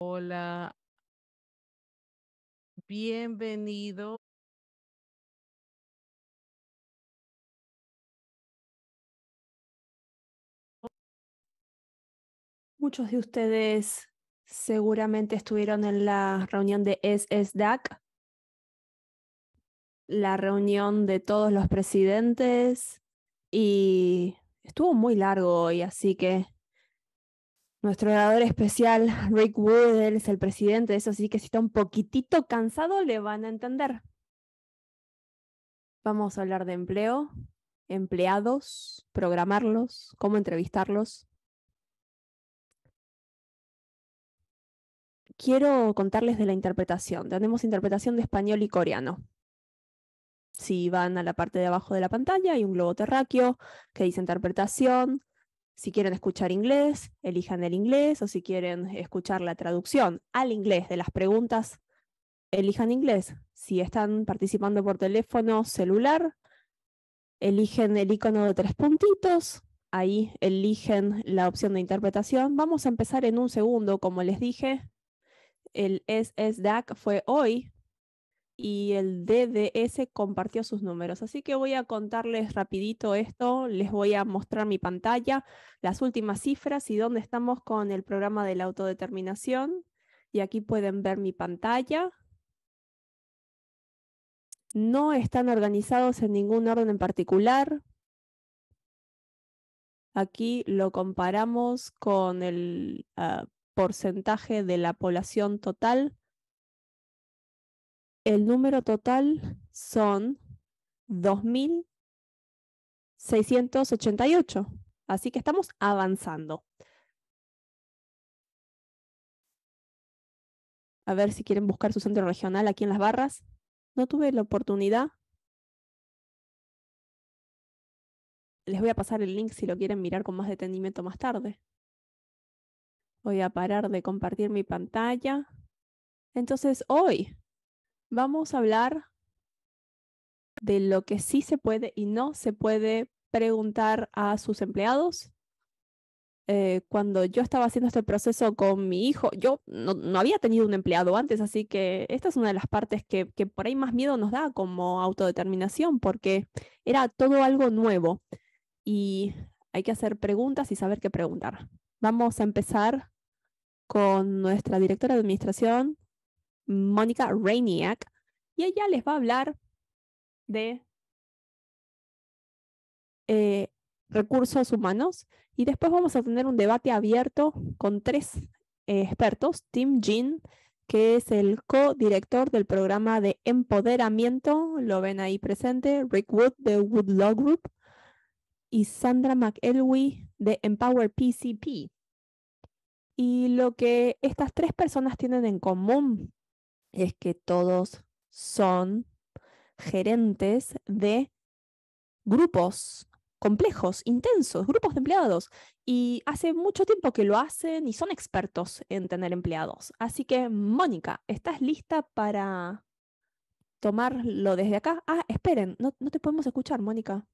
Hola, bienvenido. Muchos de ustedes seguramente estuvieron en la reunión de SSDAC, la reunión de todos los presidentes, y estuvo muy largo hoy, así que nuestro orador especial, Rick Wood, él es el presidente de eso, así que si está un poquitito cansado, le van a entender. Vamos a hablar de empleo, empleados, programarlos, cómo entrevistarlos. Quiero contarles de la interpretación. Tenemos interpretación de español y coreano. Si van a la parte de abajo de la pantalla, hay un globo terráqueo que dice interpretación. Si quieren escuchar inglés, elijan el inglés, o si quieren escuchar la traducción al inglés de las preguntas, elijan inglés. Si están participando por teléfono celular, eligen el icono de 3 puntitos, ahí eligen la opción de interpretación. Vamos a empezar en un segundo, como les dije. El SSDAC fue hoy y el DDS compartió sus números. Así que voy a contarles rapidito esto, les voy a mostrar mi pantalla, las últimas cifras y dónde estamos con el programa de la autodeterminación. Y aquí pueden ver mi pantalla. No están organizados en ningún orden en particular. Aquí lo comparamos con el porcentaje de la población total. El número total son 2.688. Así que estamos avanzando. A ver si quieren buscar su centro regional aquí en las barras. No tuve la oportunidad. Les voy a pasar el link si lo quieren mirar con más detenimiento más tarde. Voy a parar de compartir mi pantalla. Entonces, hoy vamos a hablar de lo que sí se puede y no se puede preguntar a sus empleados. Cuando yo estaba haciendo este proceso con mi hijo, yo no había tenido un empleado antes, así que esta es una de las partes que por ahí más miedo nos da como autodeterminación, porque era todo algo nuevo y hay que hacer preguntas y saber qué preguntar. Vamos a empezar con nuestra directora de administración, Mónica Rainiak, y ella les va a hablar de eh, recursos humanos y después vamos a tener un debate abierto con 3 expertos, Tim Jean, que es el co-director del programa de empoderamiento, lo ven ahí presente, Rick Wood de Wood Law Group y Sandra McElwee de Empower PCP. Y lo que estas 3 personas tienen en común es que todos son gerentes de grupos complejos, intensos, grupos de empleados. Y hace mucho tiempo que lo hacen y son expertos en tener empleados. Así que, Mónica, ¿estás lista para tomarlo desde acá? Ah, esperen, no te podemos escuchar, Mónica.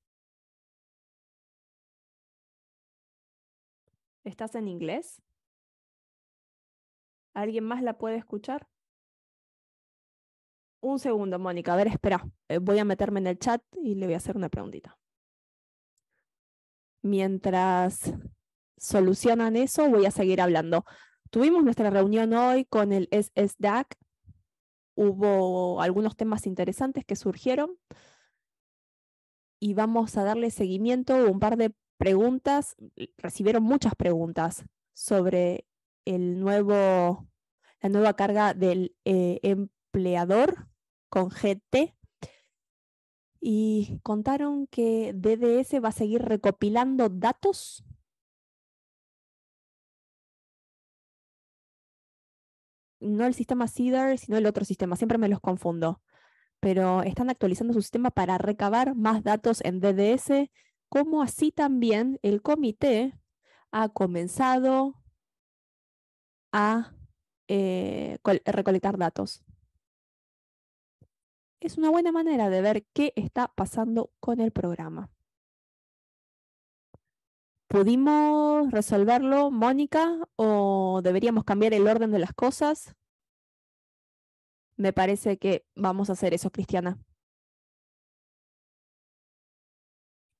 ¿Estás en inglés? ¿Alguien más la puede escuchar? Un segundo, Mónica. A ver, espera. Voy a meterme en el chat y le voy a hacer una preguntita. Mientras solucionan eso, voy a seguir hablando. Tuvimos nuestra reunión hoy con el SSDAC. Hubo algunos temas interesantes que surgieron y vamos a darle seguimiento. Hubo un par de preguntas, recibieron muchas preguntas sobre la nueva carga del empleador con GT y contaron que DDS va a seguir recopilando datos. No el sistema CEDAR, sino el otro sistema, siempre me los confundo, pero están actualizando su sistema para recabar más datos en DDS, como así también el comité ha comenzado a recolectar datos. Es una buena manera de ver qué está pasando con el programa. ¿Pudimos resolverlo, Mónica, o deberíamos cambiar el orden de las cosas? Me parece que vamos a hacer eso, Cristiana.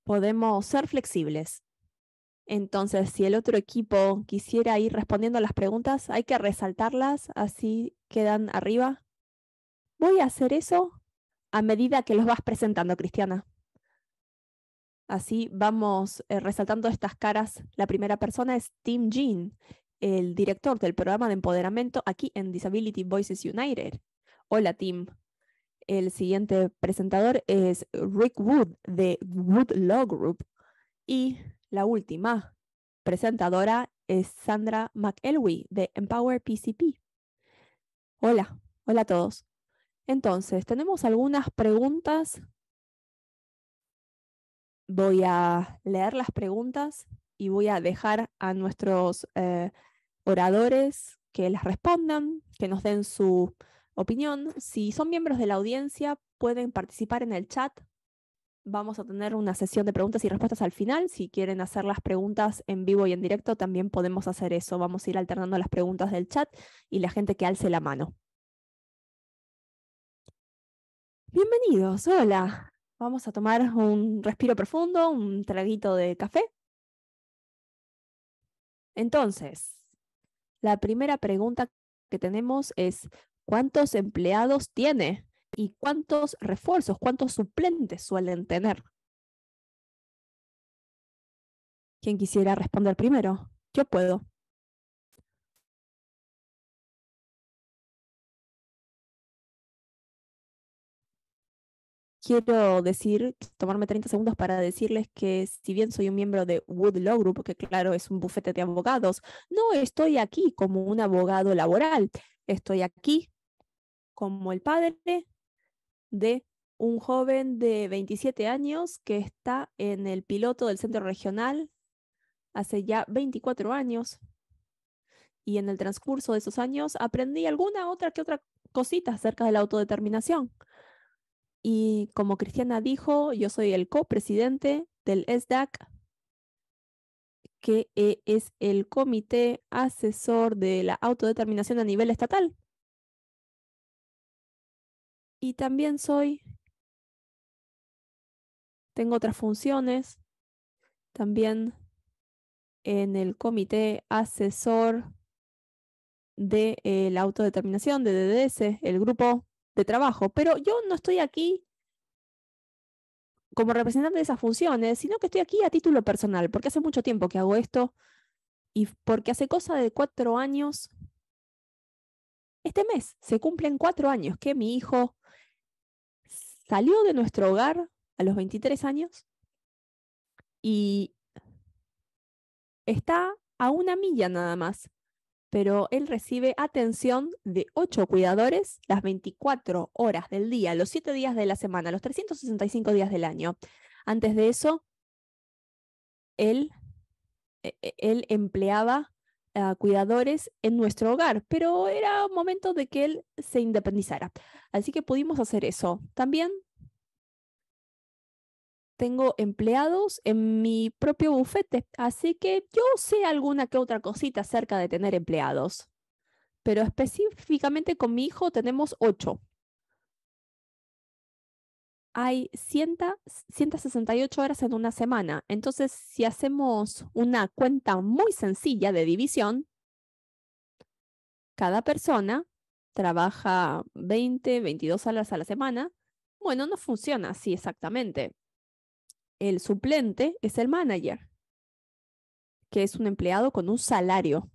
Podemos ser flexibles. Entonces, si el otro equipo quisiera ir respondiendo a las preguntas, hay que resaltarlas, así quedan arriba. Voy a hacer eso a medida que los vas presentando, Cristiana. Así vamos resaltando estas caras. La primera persona es Tim Jean, el director del programa de empoderamiento aquí en Disability Voices United. Hola, Tim. El siguiente presentador es Rick Wood de Wood Law Group. Y la última presentadora es Sandra McElwee de Empower PCP. Hola, hola a todos. Entonces, tenemos algunas preguntas. Voy a leer las preguntas y voy a dejar a nuestros oradores que las respondan, que nos den su opinión. Si son miembros de la audiencia, pueden participar en el chat. Vamos a tener una sesión de preguntas y respuestas al final. Si quieren hacer las preguntas en vivo y en directo, también podemos hacer eso. Vamos a ir alternando las preguntas del chat y la gente que alce la mano. Bienvenidos, hola. Vamos a tomar un respiro profundo, un traguito de café. Entonces, la primera pregunta que tenemos es, ¿cuántos empleados tiene? ¿Y cuántos refuerzos, cuántos suplentes suelen tener? ¿Quién quisiera responder primero? Yo puedo. Quiero decir, tomarme 30 segundos para decirles que si bien soy un miembro de Wood Law Group, que claro es un bufete de abogados, no estoy aquí como un abogado laboral. Estoy aquí como el padre de un joven de 27 años que está en el piloto del centro regional hace ya 24 años. Y en el transcurso de esos años aprendí alguna otra que otra cosita acerca de la autodeterminación. Y como Cristiana dijo, yo soy el copresidente del SDAC, que es el Comité Asesor de la Autodeterminación a nivel estatal. Y también tengo otras funciones, también en el Comité Asesor de la Autodeterminación, de DDS, el grupo de trabajo. Pero yo no estoy aquí como representante de esas funciones, sino que estoy aquí a título personal, porque hace mucho tiempo que hago esto y porque hace cosa de 4 años, este mes se cumplen 4 años que mi hijo salió de nuestro hogar a los 23 años y está a 1 milla nada más, pero él recibe atención de 8 cuidadores las 24 horas del día, los 7 días de la semana, los 365 días del año. Antes de eso, él empleaba cuidadores en nuestro hogar, pero era momento de que él se independizara. Así que pudimos hacer eso. También tengo empleados en mi propio bufete, así que yo sé alguna que otra cosita acerca de tener empleados. Pero específicamente con mi hijo tenemos 8. Hay 168 horas en una semana. Entonces, si hacemos una cuenta muy sencilla de división, cada persona trabaja 20, 22 horas a la semana. Bueno, no funciona así exactamente. El suplente es el manager, que es un empleado con un salario.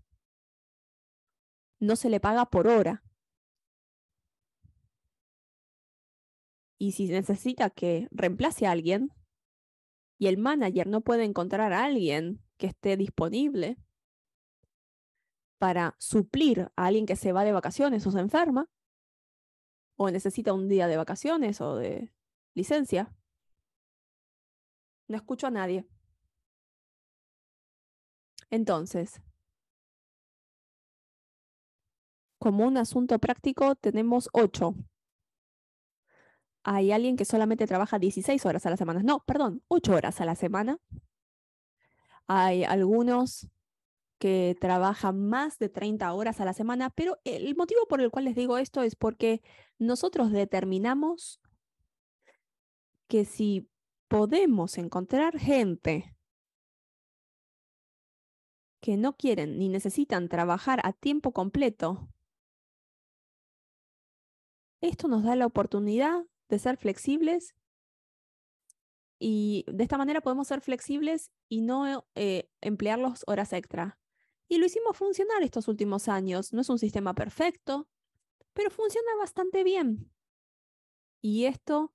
No se le paga por hora. Y si necesita que reemplace a alguien y el manager no puede encontrar a alguien que esté disponible para suplir a alguien que se va de vacaciones o se enferma, o necesita un día de vacaciones o de licencia, no escucho a nadie. Entonces, como un asunto práctico, tenemos 8. Hay alguien que solamente trabaja 16 horas a la semana. No, perdón, 8 horas a la semana. Hay algunos que trabajan más de 30 horas a la semana, pero el motivo por el cual les digo esto es porque nosotros determinamos que si podemos encontrar gente que no quieren ni necesitan trabajar a tiempo completo, esto nos da la oportunidad de ser flexibles y de esta manera podemos ser flexibles y no emplear las horas extra. Y lo hicimos funcionar estos últimos años. No es un sistema perfecto, pero funciona bastante bien. Y esto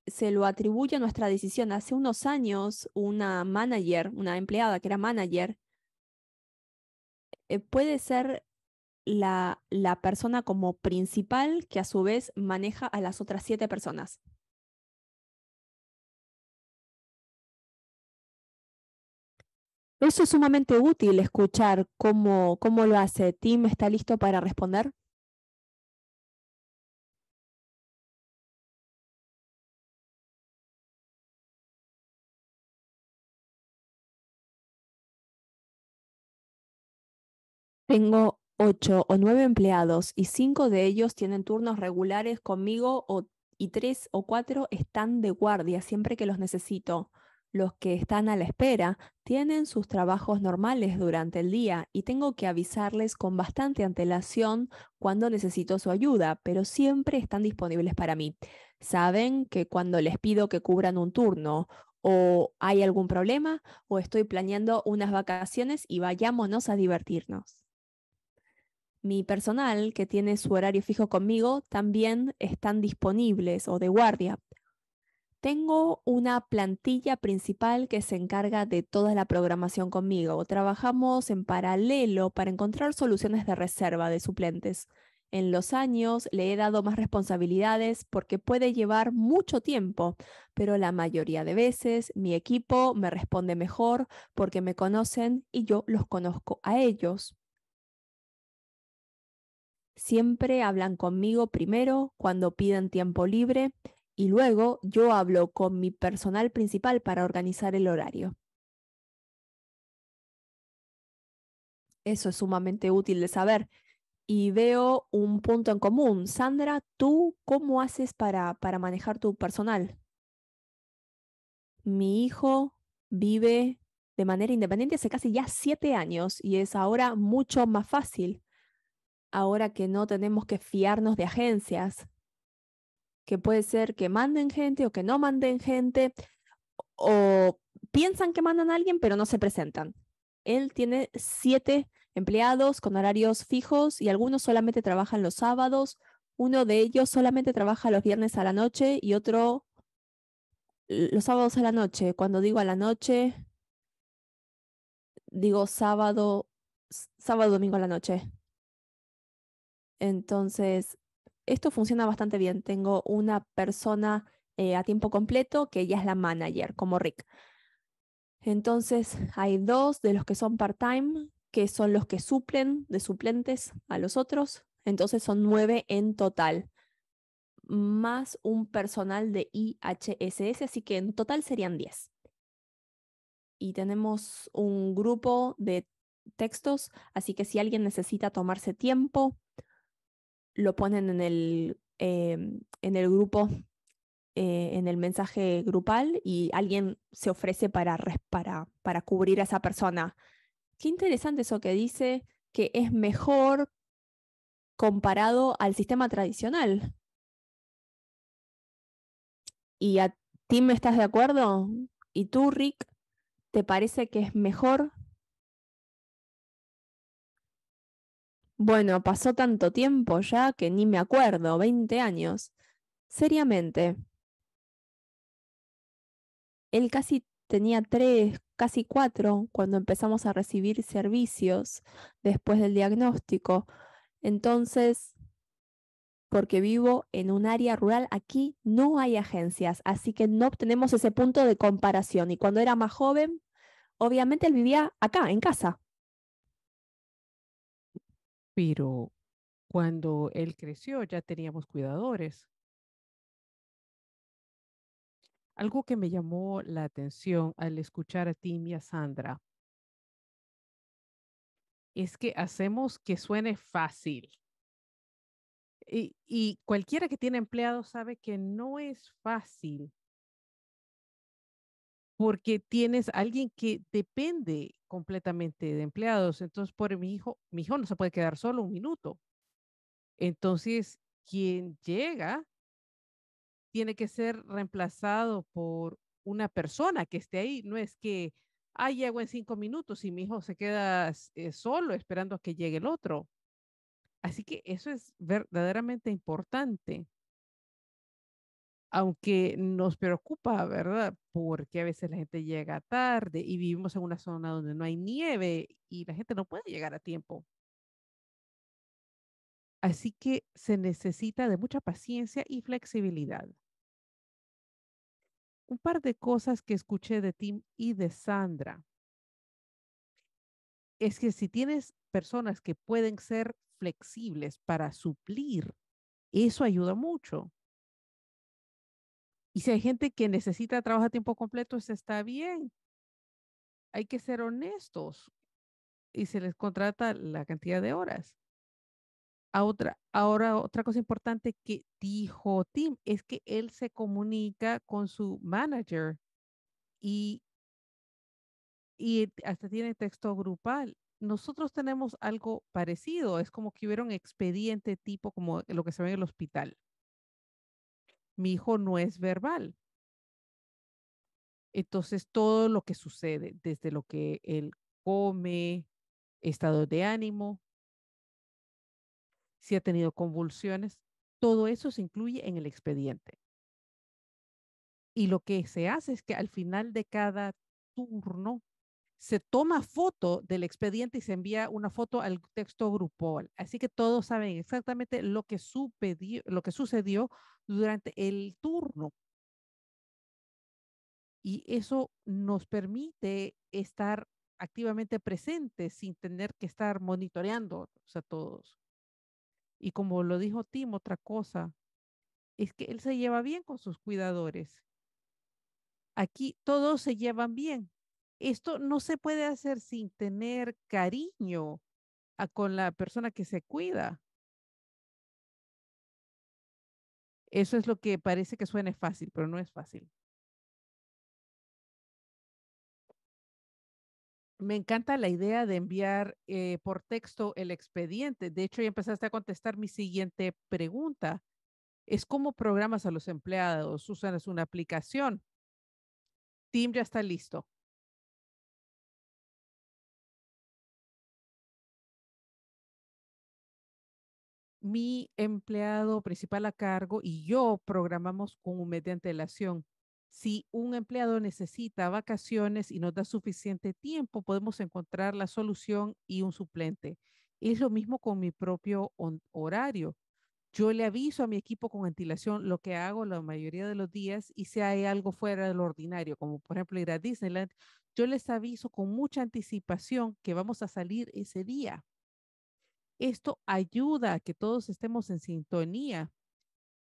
se lo atribuye a nuestra decisión. Hace unos años, una manager, una empleada que era manager, puede ser la persona como principal que a su vez maneja a las otras 7 personas. Eso es sumamente útil escuchar cómo lo hace. Tim está listo para responder. Tengo 8 o 9 empleados y 5 de ellos tienen turnos regulares conmigo y 3 o 4 están de guardia siempre que los necesito. Los que están a la espera tienen sus trabajos normales durante el día y tengo que avisarles con bastante antelación cuando necesito su ayuda, pero siempre están disponibles para mí. Saben que cuando les pido que cubran un turno o hay algún problema o estoy planeando unas vacaciones y vayámonos a divertirnos. Mi personal, que tiene su horario fijo conmigo, también están disponibles o de guardia. Tengo una plantilla principal que se encarga de toda la programación conmigo. Trabajamos en paralelo para encontrar soluciones de reserva de suplentes. En los años le he dado más responsabilidades porque puede llevar mucho tiempo, pero la mayoría de veces mi equipo me responde mejor porque me conocen y yo los conozco a ellos. Siempre hablan conmigo primero cuando piden tiempo libre y luego yo hablo con mi personal principal para organizar el horario. Eso es sumamente útil de saber. Y veo un punto en común. Sandra, ¿tú cómo haces para manejar tu personal? Mi hijo vive de manera independiente hace casi ya 7 años y es ahora mucho más fácil. Ahora que no tenemos que fiarnos de agencias, que puede ser que manden gente o que no manden gente, o piensan que mandan a alguien, pero no se presentan. Él tiene 7 empleados con horarios fijos y algunos solamente trabajan los sábados. Uno de ellos solamente trabaja los viernes a la noche y otro los sábados a la noche. Cuando digo a la noche, digo sábado, domingo a la noche. Entonces, esto funciona bastante bien. Tengo una persona a tiempo completo que ella es la manager, como Rick. Entonces, hay 2 de los que son part-time, que son los que suplen de suplentes a los otros. Entonces, son 9 en total, más un personal de IHSS, así que en total serían 10. Y tenemos un grupo de textos, así que si alguien necesita tomarse tiempo, lo ponen en el grupo, en el mensaje grupal y alguien se ofrece para cubrir a esa persona. Qué interesante eso que dice que es mejor comparado al sistema tradicional. ¿Y a ti me estás de acuerdo? ¿Y tú, Rick, te parece que es mejor? Bueno, pasó tanto tiempo ya que ni me acuerdo, 20 años. Seriamente, él casi tenía 3, casi 4 cuando empezamos a recibir servicios después del diagnóstico. Entonces, porque vivo en un área rural, aquí no hay agencias, así que no obtenemos ese punto de comparación. Y cuando era más joven, obviamente él vivía acá, en casa. pero cuando él creció ya teníamos cuidadores. Algo que me llamó la atención al escuchar a Tim y a Sandra es que hacemos que suene fácil. Y cualquiera que tiene empleados sabe que no es fácil porque tienes alguien que depende completamente de empleados. Entonces, por mi hijo no se puede quedar solo un minuto. Entonces, quien llega tiene que ser reemplazado por una persona que esté ahí. No es que, llego en 5 minutos y mi hijo se queda solo esperando a que llegue el otro. Así que eso es verdaderamente importante, aunque nos preocupa, ¿verdad? Porque a veces la gente llega tarde y vivimos en una zona donde no hay nieve y la gente no puede llegar a tiempo. Así que se necesita de mucha paciencia y flexibilidad. Un par de cosas que escuché de Tim y de Sandra es que si tienes personas que pueden ser flexibles para suplir, eso ayuda mucho. Y si hay gente que necesita trabajo a tiempo completo, eso está bien. Hay que ser honestos y se les contrata la cantidad de horas. Ahora, otra cosa importante que dijo Tim es que él se comunica con su manager y, y hasta tiene texto grupal. Nosotros tenemos algo parecido, es como que hubiera un expediente tipo como lo que se ve en el hospital. Mi hijo no es verbal, entonces todo lo que sucede, desde lo que él come, estado de ánimo, si ha tenido convulsiones, todo eso se incluye en el expediente. Y lo que se hace es que al final de cada turno se toma foto del expediente y se envía una foto al texto grupal. Así que todos saben exactamente lo que sucedió durante el turno. Y eso nos permite estar activamente presentes sin tener que estar monitoreando a todos. Y como lo dijo Tim, otra cosa es que él se lleva bien con sus cuidadores. Aquí todos se llevan bien. Esto no se puede hacer sin tener cariño con la persona que se cuida. Eso es lo que parece que suene fácil, pero no es fácil. Me encanta la idea de enviar por texto el expediente. De hecho, ya empezaste a contestar mi siguiente pregunta. Es cómo programas a los empleados. ¿Usas una aplicación? Team ya está listo. Mi empleado principal a cargo y yo programamos con un mes de antelación. Si un empleado necesita vacaciones y nos da suficiente tiempo, podemos encontrar la solución y un suplente. Es lo mismo con mi propio horario. Yo le aviso a mi equipo con antelación lo que hago la mayoría de los días y si hay algo fuera de lo ordinario, como por ejemplo ir a Disneyland, yo les aviso con mucha anticipación que vamos a salir ese día. Esto ayuda a que todos estemos en sintonía.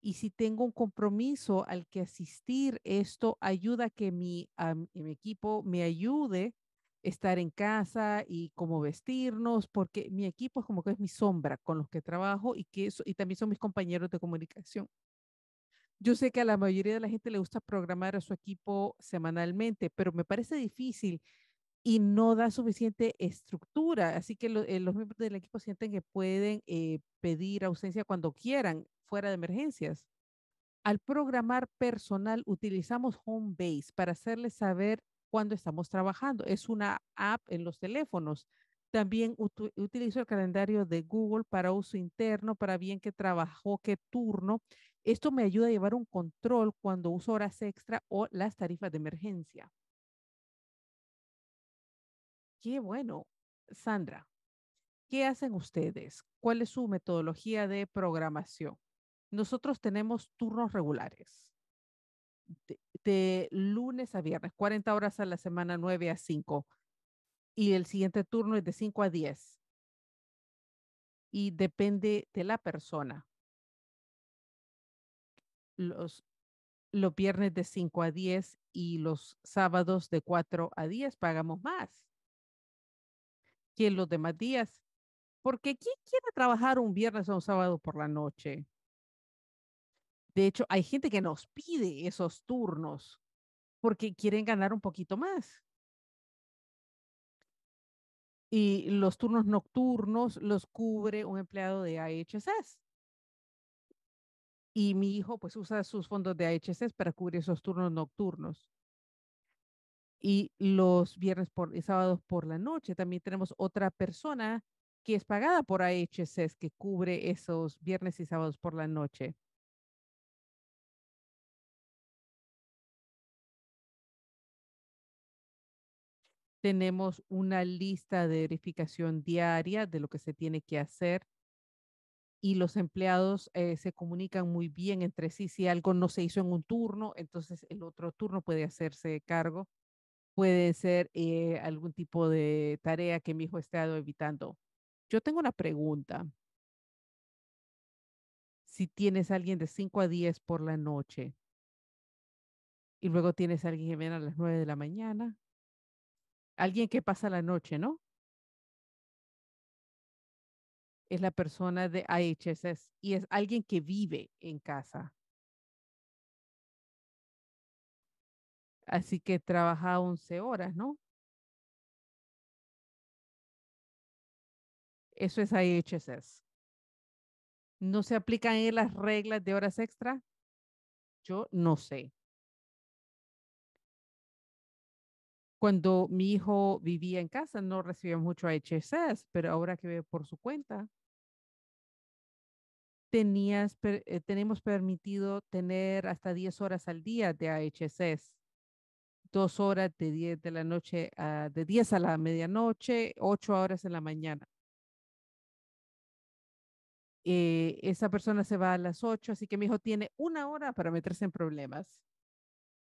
Y si tengo un compromiso al que asistir, esto ayuda a que mi equipo me ayude a estar en casa y cómo vestirnos, porque mi equipo es como que es mi sombra con los que trabajo y también son mis compañeros de comunicación. Yo sé que a la mayoría de la gente le gusta programar a su equipo semanalmente, pero me parece difícil y no da suficiente estructura. Así que los miembros del equipo sienten que pueden pedir ausencia cuando quieran, fuera de emergencias. Al programar personal, utilizamos Homebase para hacerles saber cuándo estamos trabajando. Es una app en los teléfonos. También utilizo el calendario de Google para uso interno, para bien que trabajó, qué turno. Esto me ayuda a llevar un control cuando uso horas extra o las tarifas de emergencia. Qué bueno. Sandra, ¿qué hacen ustedes? ¿Cuál es su metodología de programación? Nosotros tenemos turnos regulares de lunes a viernes, 40 horas a la semana, 9 a 5. Y el siguiente turno es de 5 a 10. Y depende de la persona. Los, los viernes de 5 a 10 y los sábados de 4 a 10 pagamos más. que los demás días. Porque ¿quién quiere trabajar un viernes o un sábado por la noche? De hecho, hay gente que nos pide esos turnos porque quieren ganar un poquito más. Y los turnos nocturnos los cubre un empleado de IHSS. Y mi hijo pues usa sus fondos de IHSS para cubrir esos turnos nocturnos. Y los viernes y sábados por la noche también tenemos otra persona que es pagada por IHSS que cubre esos viernes y sábados por la noche. Tenemos una lista de verificación diaria de lo que se tiene que hacer y los empleados se comunican muy bien entre sí. Si algo no se hizo en un turno, entonces el otro turno puede hacerse cargo. Puede ser algún tipo de tarea que mi hijo esté evitando. Yo tengo una pregunta. Si tienes a alguien de 5 a 10 por la noche y luego tienes a alguien que viene a las 9 de la mañana, alguien que pasa la noche, ¿no? Es la persona de IHSS y es alguien que vive en casa. Así que trabaja 11 horas, ¿no? Eso es IHSS. ¿No se aplican ahí las reglas de horas extra? Yo no sé. Cuando mi hijo vivía en casa no recibía mucho IHSS, pero ahora que ve por su cuenta, tenemos permitido tener hasta 10 horas al día de IHSS. 2 horas de 10 de la noche, de 10 a la medianoche, 8 horas en la mañana. Esa persona se va a las 8, así que mi hijo tiene 1 hora para meterse en problemas,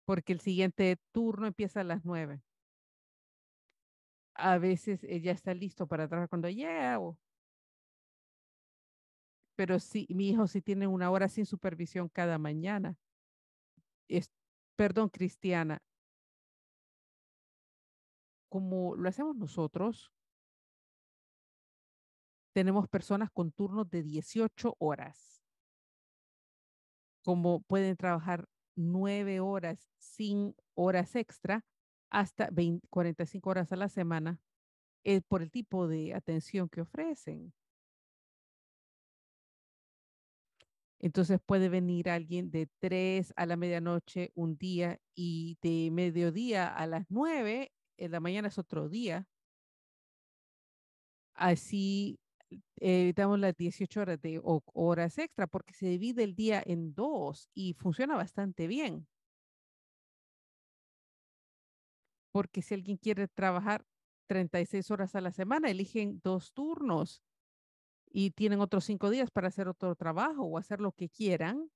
porque el siguiente turno empieza a las 9. A veces ya está listo para trabajar cuando llega, pero sí, mi hijo sí tiene 1 hora sin supervisión cada mañana. Es, perdón, Cristiana, como lo hacemos nosotros, tenemos personas con turnos de 18 horas, como pueden trabajar 9 horas sin horas extra hasta 45 horas a la semana por el tipo de atención que ofrecen. Entonces puede venir alguien de 3 a la medianoche un día y de mediodía a las 9 en la mañana es otro día. Así evitamos las 18 horas de horas extra porque se divide el día en dos y funciona bastante bien. Porque si alguien quiere trabajar 36 horas a la semana, eligen dos turnos y tienen otros 5 días para hacer otro trabajo o hacer lo que quieran.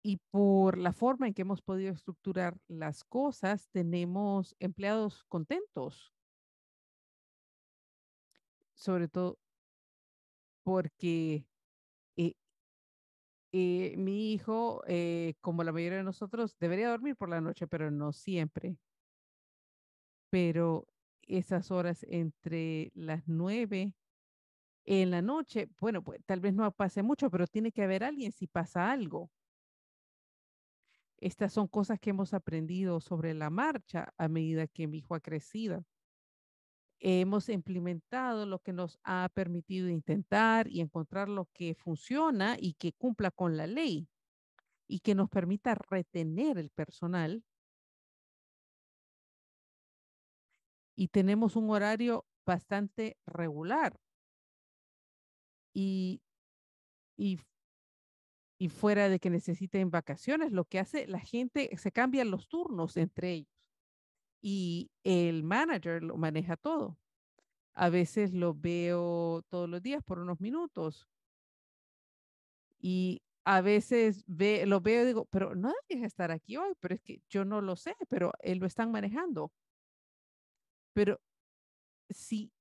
Y por la forma en que hemos podido estructurar las cosas, tenemos empleados contentos, sobre todo porque eh, mi hijo, como la mayoría de nosotros, debería dormir por la noche, pero no siempre. Pero esas horas entre las 9 en la noche, bueno, pues tal vez no pase mucho, pero tiene que haber alguien si pasa algo. Estas son cosas que hemos aprendido sobre la marcha a medida que mi hijo ha crecido. Hemos implementado lo que nos ha permitido intentar y encontrar lo que funciona y que cumpla con la ley y que nos permita retener el personal. Y tenemos un horario bastante regular y, y, y fuera de que necesiten vacaciones, lo que hace la gente se cambian los turnos entre ellos y el manager lo maneja todo. A veces lo veo todos los días por unos minutos y a veces lo veo y digo, pero no deberías estar aquí hoy, pero es que yo no lo sé, pero él lo están manejando. Pero si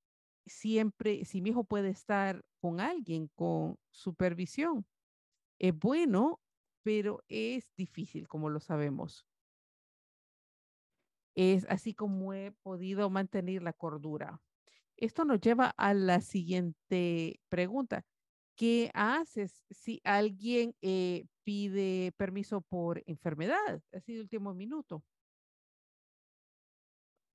siempre, si mi hijo puede estar con alguien con supervisión, es bueno, pero es difícil, como lo sabemos. Es así como he podido mantener la cordura. Esto nos lleva a la siguiente pregunta. ¿Qué haces si alguien pide permiso por enfermedad? Así de último minuto.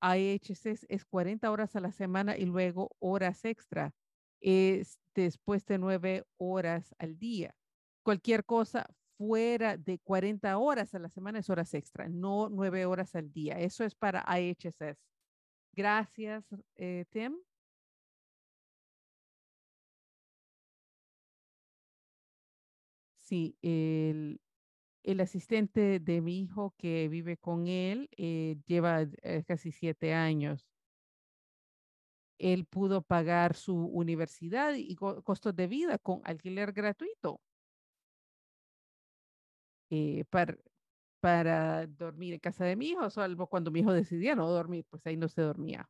AHC es 40 horas a la semana y luego horas extra. Es después de 9 horas al día. Cualquier cosa fuera de 40 horas a la semana es horas extra, no 9 horas al día. Eso es para IHSS. Gracias, Tim. Sí, el asistente de mi hijo que vive con él lleva casi 7 años. Él pudo pagar su universidad y costos de vida con alquiler gratuito para, dormir en casa de mi hijo, salvo cuando mi hijo decidía no dormir, pues ahí no se dormía.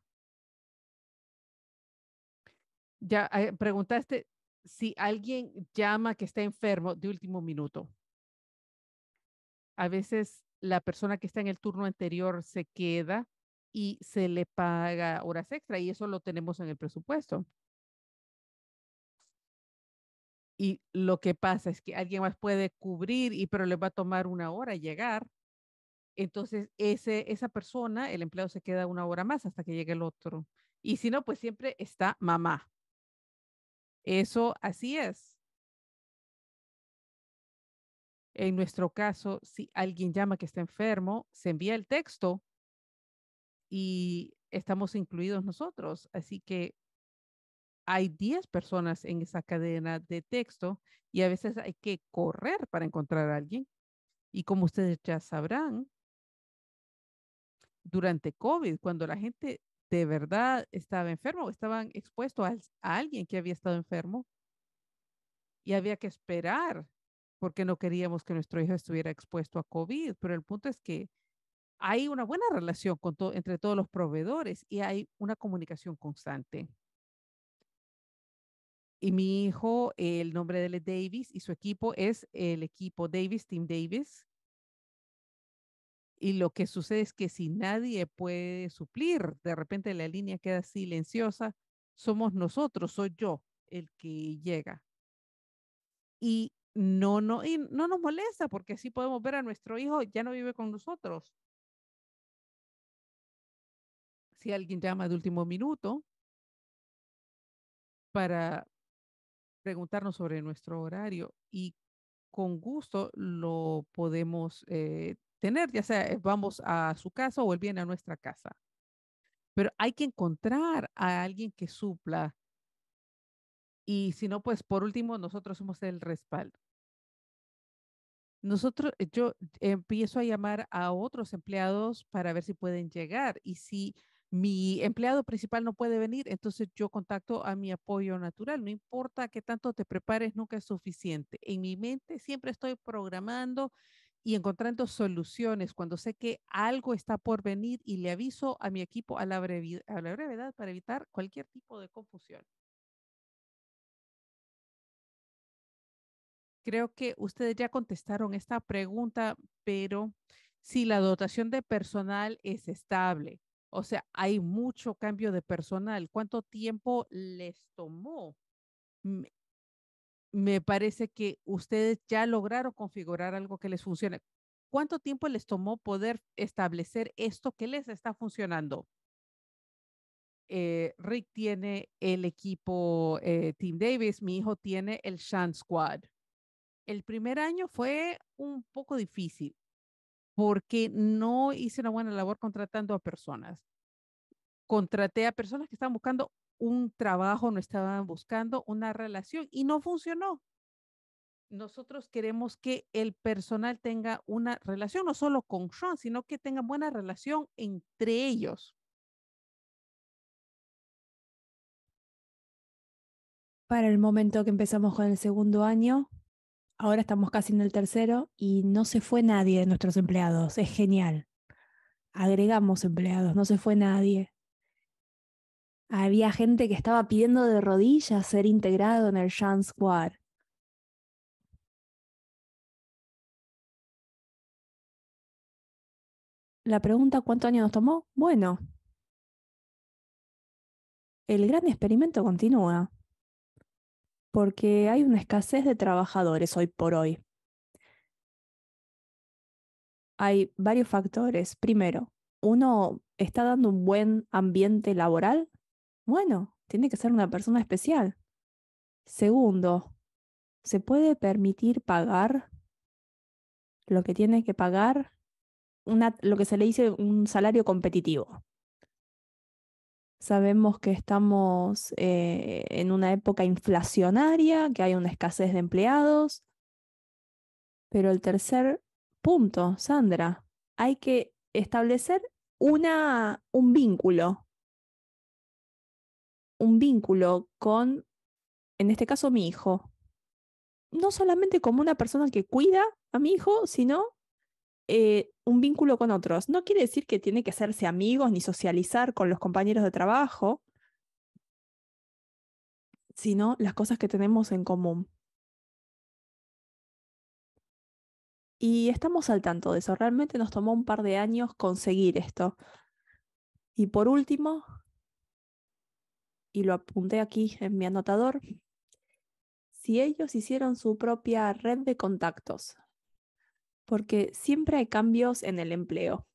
Ya preguntaste si alguien llama que está enfermo de último minuto. A veces la persona que está en el turno anterior se queda y se le paga horas extra y eso lo tenemos en el presupuesto. Y lo que pasa es que alguien más puede cubrir pero le va a tomar 1 hora llegar. Entonces, esa persona, el empleado se queda 1 hora más hasta que llegue el otro. Y si no, pues siempre está mamá. Eso así es. En nuestro caso, si alguien llama que está enfermo, se envía el texto y estamos incluidos nosotros. Así que hay 10 personas en esa cadena de texto y a veces hay que correr para encontrar a alguien. Y como ustedes ya sabrán, durante COVID, cuando la gente de verdad estaba enfermo o estaban expuestos a alguien que había estado enfermo y había que esperar porque no queríamos que nuestro hijo estuviera expuesto a COVID. Pero el punto es que hay una buena relación entre todos los proveedores y hay una comunicación constante. Y mi hijo, el nombre de él es Davis y su equipo es el equipo Davis, Team Davis. Y lo que sucede es que si nadie puede suplir, de repente la línea queda silenciosa, somos nosotros, soy yo el que llega. Y no nos molesta porque así podemos ver a nuestro hijo, ya no vive con nosotros. Si alguien llama de último minuto para preguntarnos sobre nuestro horario y con gusto lo podemos tener, ya sea vamos a su casa o él viene a nuestra casa. Pero hay que encontrar a alguien que supla y si no, pues por último, nosotros somos el respaldo. Yo empiezo a llamar a otros empleados para ver si pueden llegar y si mi empleado principal no puede venir, entonces yo contacto a mi apoyo natural. No importa qué tanto te prepares, nunca es suficiente. En mi mente siempre estoy programando y encontrando soluciones cuando sé que algo está por venir y le aviso a mi equipo a la brevedad para evitar cualquier tipo de confusión. Creo que ustedes ya contestaron esta pregunta, pero si la dotación de personal es estable, o sea, hay mucho cambio de personal, ¿cuánto tiempo les tomó? Me, me parece que ustedes ya lograron configurar algo que les funcione. ¿Cuánto tiempo les tomó poder establecer esto que les está funcionando? Rick tiene el equipo Team Davis, mi hijo tiene el Shan Squad. El primer año fue un poco difícil porque no hice una buena labor contratando a personas. Contraté a personas que estaban buscando un trabajo, no estaban buscando una relación y no funcionó. Nosotros queremos que el personal tenga una relación, no solo con Sean, sino que tengan buena relación entre ellos. Para el momento que empezamos con el segundo año, ahora estamos casi en el tercero y no se fue nadie de nuestros empleados. Es genial. Agregamos empleados, no se fue nadie. Había gente que estaba pidiendo de rodillas ser integrado en el Shan Squad. La pregunta, ¿cuántos años nos tomó? Bueno, el gran experimento continúa, porque hay una escasez de trabajadores hoy por hoy. Hay varios factores. Primero, uno está dando un buen ambiente laboral. Bueno, tiene que ser una persona especial. Segundo, ¿se puede permitir pagar lo que tiene que pagar? Lo que se le dice un salario competitivo. Sabemos que estamos en una época inflacionaria, que hay una escasez de empleados, pero el tercer punto, Sandra, hay que establecer un vínculo con, en este caso, mi hijo. No solamente como una persona que cuida a mi hijo, sino un vínculo con otros. No quiere decir que tiene que hacerse amigos ni socializar con los compañeros de trabajo, sino las cosas que tenemos en común. Y estamos al tanto de eso. Realmente nos tomó un par de años conseguir esto. Y por último, y lo apunté aquí en mi anotador, si ellos hicieron su propia red de contactos, porque siempre hay cambios en el empleo.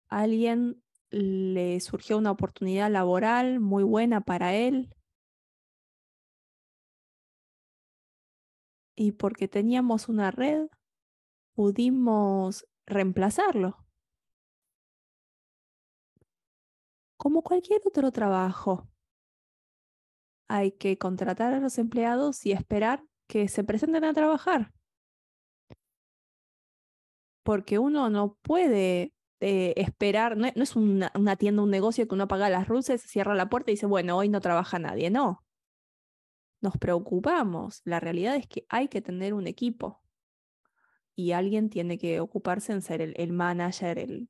A alguien le surgió una oportunidad laboral muy buena para él y porque teníamos una red pudimos reemplazarlo, como cualquier otro trabajo. Hay que contratar a los empleados y esperar que se presenten a trabajar, porque uno no puede esperar, no es una tienda, un negocio que uno apaga las luces, cierra la puerta y dice, bueno, hoy no trabaja nadie. No, nos preocupamos. La realidad es que hay que tener un equipo y alguien tiene que ocuparse en ser el manager.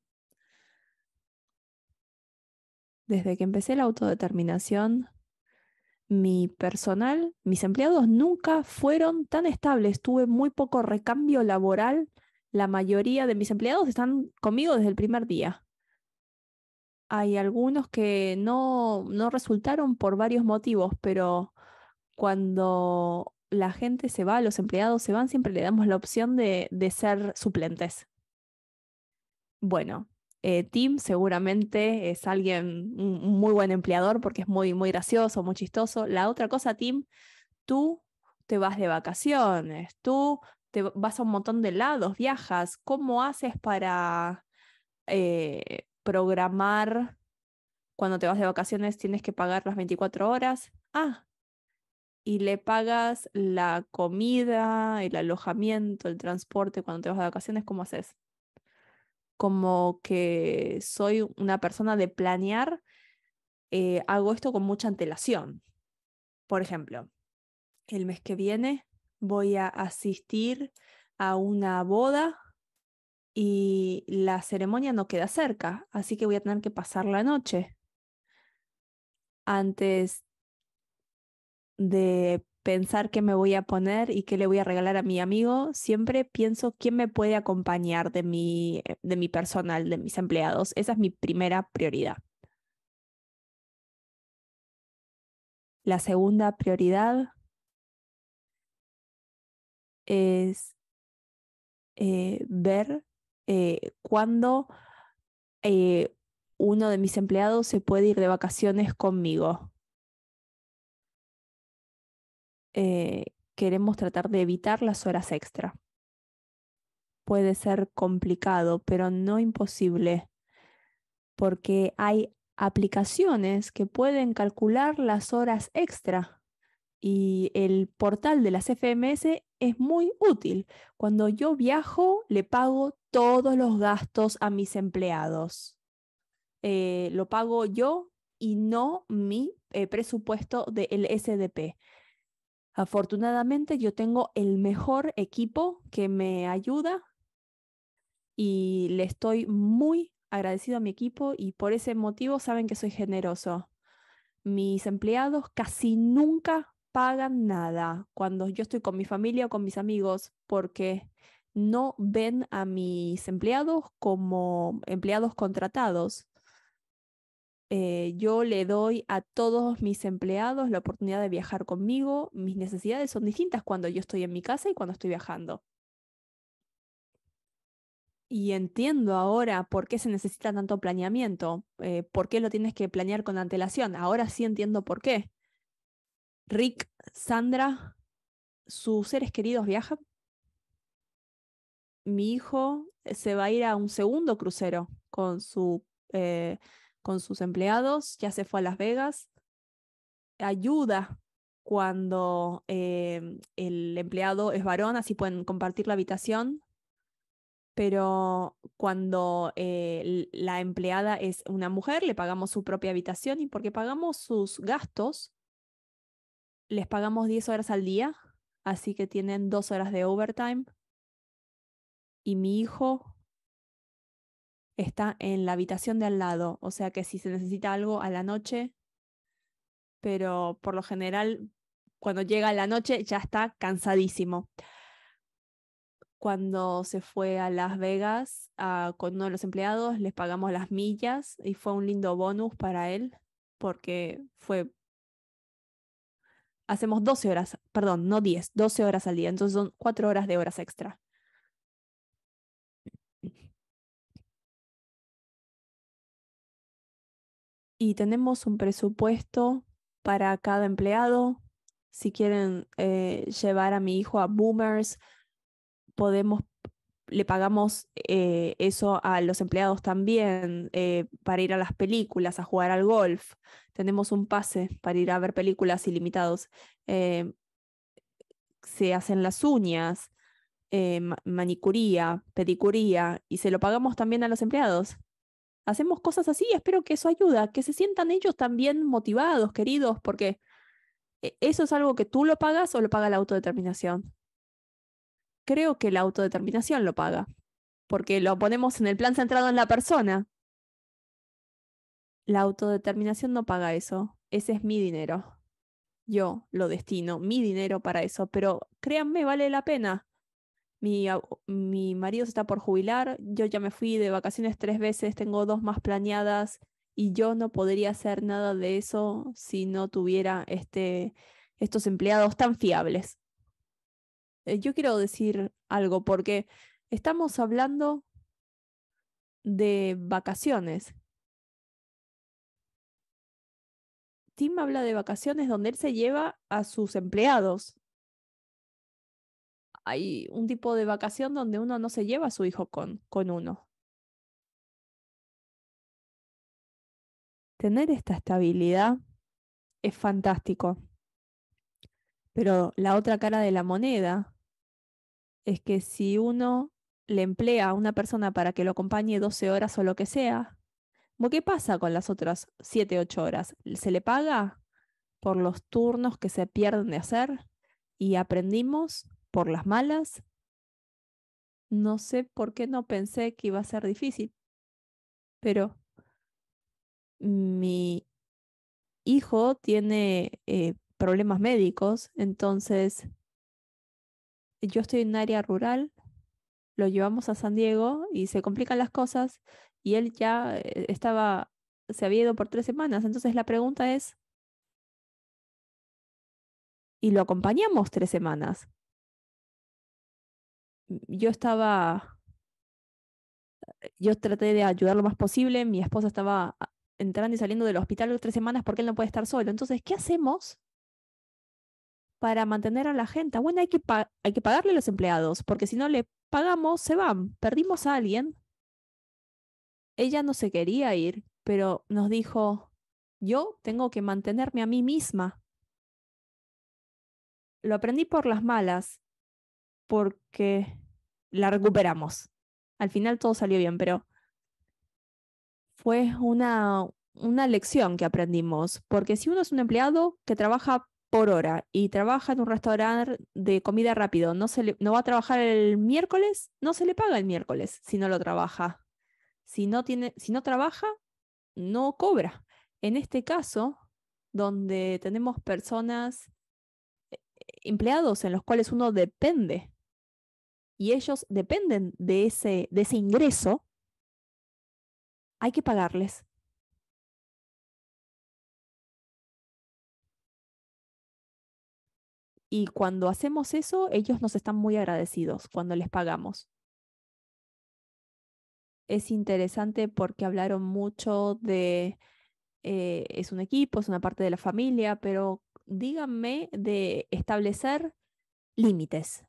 Desde que empecé la autodeterminación, mi personal, mis empleados nunca fueron tan estables. Tuve muy poco recambio laboral. La mayoría de mis empleados están conmigo desde el primer día. Hay algunos que no resultaron por varios motivos, pero cuando la gente se va, los empleados se van, siempre le damos la opción de ser suplentes. Bueno, Tim seguramente es alguien, un muy buen empleador porque es muy, muy gracioso, muy chistoso. La otra cosa, Tim, tú te vas de vacaciones, tú te vas a un montón de lados, viajas. ¿Cómo haces para programar cuando te vas de vacaciones? ¿Tienes que pagar las 24 horas? Ah, y le pagas la comida, el alojamiento, el transporte cuando te vas de vacaciones. ¿Cómo haces? Como que soy una persona de planear, hago esto con mucha antelación. Por ejemplo, el mes que viene voy a asistir a una boda y la ceremonia no queda cerca, así que voy a tener que pasar la noche. Antes de pensar qué me voy a poner y qué le voy a regalar a mi amigo, siempre pienso quién me puede acompañar de mi personal, de mis empleados. Esa es mi primera prioridad. La segunda prioridad es ver cuándo eh, uno de mis empleados se puede ir de vacaciones conmigo. Queremos tratar de evitar las horas extra. Puede ser complicado, pero no imposible, porque hay aplicaciones que pueden calcular las horas extra y el portal de las FMS es muy útil. Cuando yo viajo, le pago todos los gastos a mis empleados. Lo pago yo y no mi presupuesto del SDP. Afortunadamente, yo tengo el mejor equipo que me ayuda y le estoy muy agradecido a mi equipo y por ese motivo saben que soy generoso. Mis empleados casi nunca pagan nada cuando yo estoy con mi familia o con mis amigos porque no ven a mis empleados como empleados contratados. Yo le doy a todos mis empleados la oportunidad de viajar conmigo. Mis necesidades son distintas cuando yo estoy en mi casa y cuando estoy viajando. Y entiendo ahora por qué se necesita tanto planeamiento, por qué lo tienes que planear con antelación. Ahora sí entiendo por qué. Rick, Sandra, sus seres queridos viajan. Mi hijo se va a ir a un segundo crucero con sus empleados, ya se fue a Las Vegas. Ayuda cuando el empleado es varón, así pueden compartir la habitación, pero cuando la empleada es una mujer, le pagamos su propia habitación y porque pagamos sus gastos, les pagamos 10 horas al día, así que tienen 2 horas de overtime. Y mi hijo está en la habitación de al lado, o sea que si se necesita algo a la noche, pero por lo general cuando llega la noche ya está cansadísimo. Cuando se fue a Las Vegas con uno de los empleados, les pagamos las millas y fue un lindo bonus para él porque hacemos 12 horas, perdón, no 10, 12 horas al día, entonces son 4 horas de horas extra. Y tenemos un presupuesto para cada empleado. Si quieren llevar a mi hijo a Boomers, le pagamos eso a los empleados también para ir a las películas, a jugar al golf. Tenemos un pase para ir a ver películas ilimitados. Se hacen las uñas, manicuría, pedicuría, y se lo pagamos también a los empleados. Hacemos cosas así, espero que eso ayuda, que se sientan ellos también motivados, queridos, porque eso es algo que tú lo pagas o lo paga la autodeterminación. Creo que la autodeterminación lo paga, porque lo ponemos en el plan centrado en la persona. La autodeterminación no paga eso, ese es mi dinero. Yo lo destino, mi dinero para eso, pero créanme, vale la pena. Mi marido se está por jubilar, yo ya me fui de vacaciones 3 veces, tengo 2 más planeadas y yo no podría hacer nada de eso si no tuviera estos empleados tan fiables. Yo quiero decir algo porque estamos hablando de vacaciones. Tim habla de vacaciones donde él se lleva a sus empleados. Hay un tipo de vacación donde uno no se lleva a su hijo con uno. Tener esta estabilidad es fantástico. Pero la otra cara de la moneda es que si uno le emplea a una persona para que lo acompañe 12 horas o lo que sea, ¿qué pasa con las otras 7, 8 horas? ¿Se le paga por los turnos que se pierden de hacer? ¿Y aprendimos por las malas? No sé por qué no pensé que iba a ser difícil, pero mi hijo tiene problemas médicos, entonces yo estoy en un área rural, lo llevamos a San Diego y se complican las cosas y él ya se había ido por 3 semanas. Entonces la pregunta es, ¿y lo acompañamos 3 semanas? Yo traté de ayudar lo más posible, mi esposa estaba entrando y saliendo del hospital 3 semanas porque él no puede estar solo. Entonces, ¿qué hacemos para mantener a la gente? Bueno, hay que pagarle a los empleados, porque si no le pagamos, se van. Perdimos a alguien. Ella no se quería ir, pero nos dijo, yo tengo que mantenerme a mí misma. Lo aprendí por las malas, porque la recuperamos. Al final todo salió bien, pero fue una lección que aprendimos, porque si uno es un empleado que trabaja por hora y trabaja en un restaurante de comida rápido, no va a trabajar el miércoles, no se le paga el miércoles si no lo trabaja. Si no trabaja, no cobra. En este caso, donde tenemos personas, empleados en los cuales uno depende, y ellos dependen de ese ingreso, hay que pagarles. Y cuando hacemos eso, ellos nos están muy agradecidos cuando les pagamos. Es interesante porque hablaron mucho de, es un equipo, es una parte de la familia, pero díganme de establecer límites,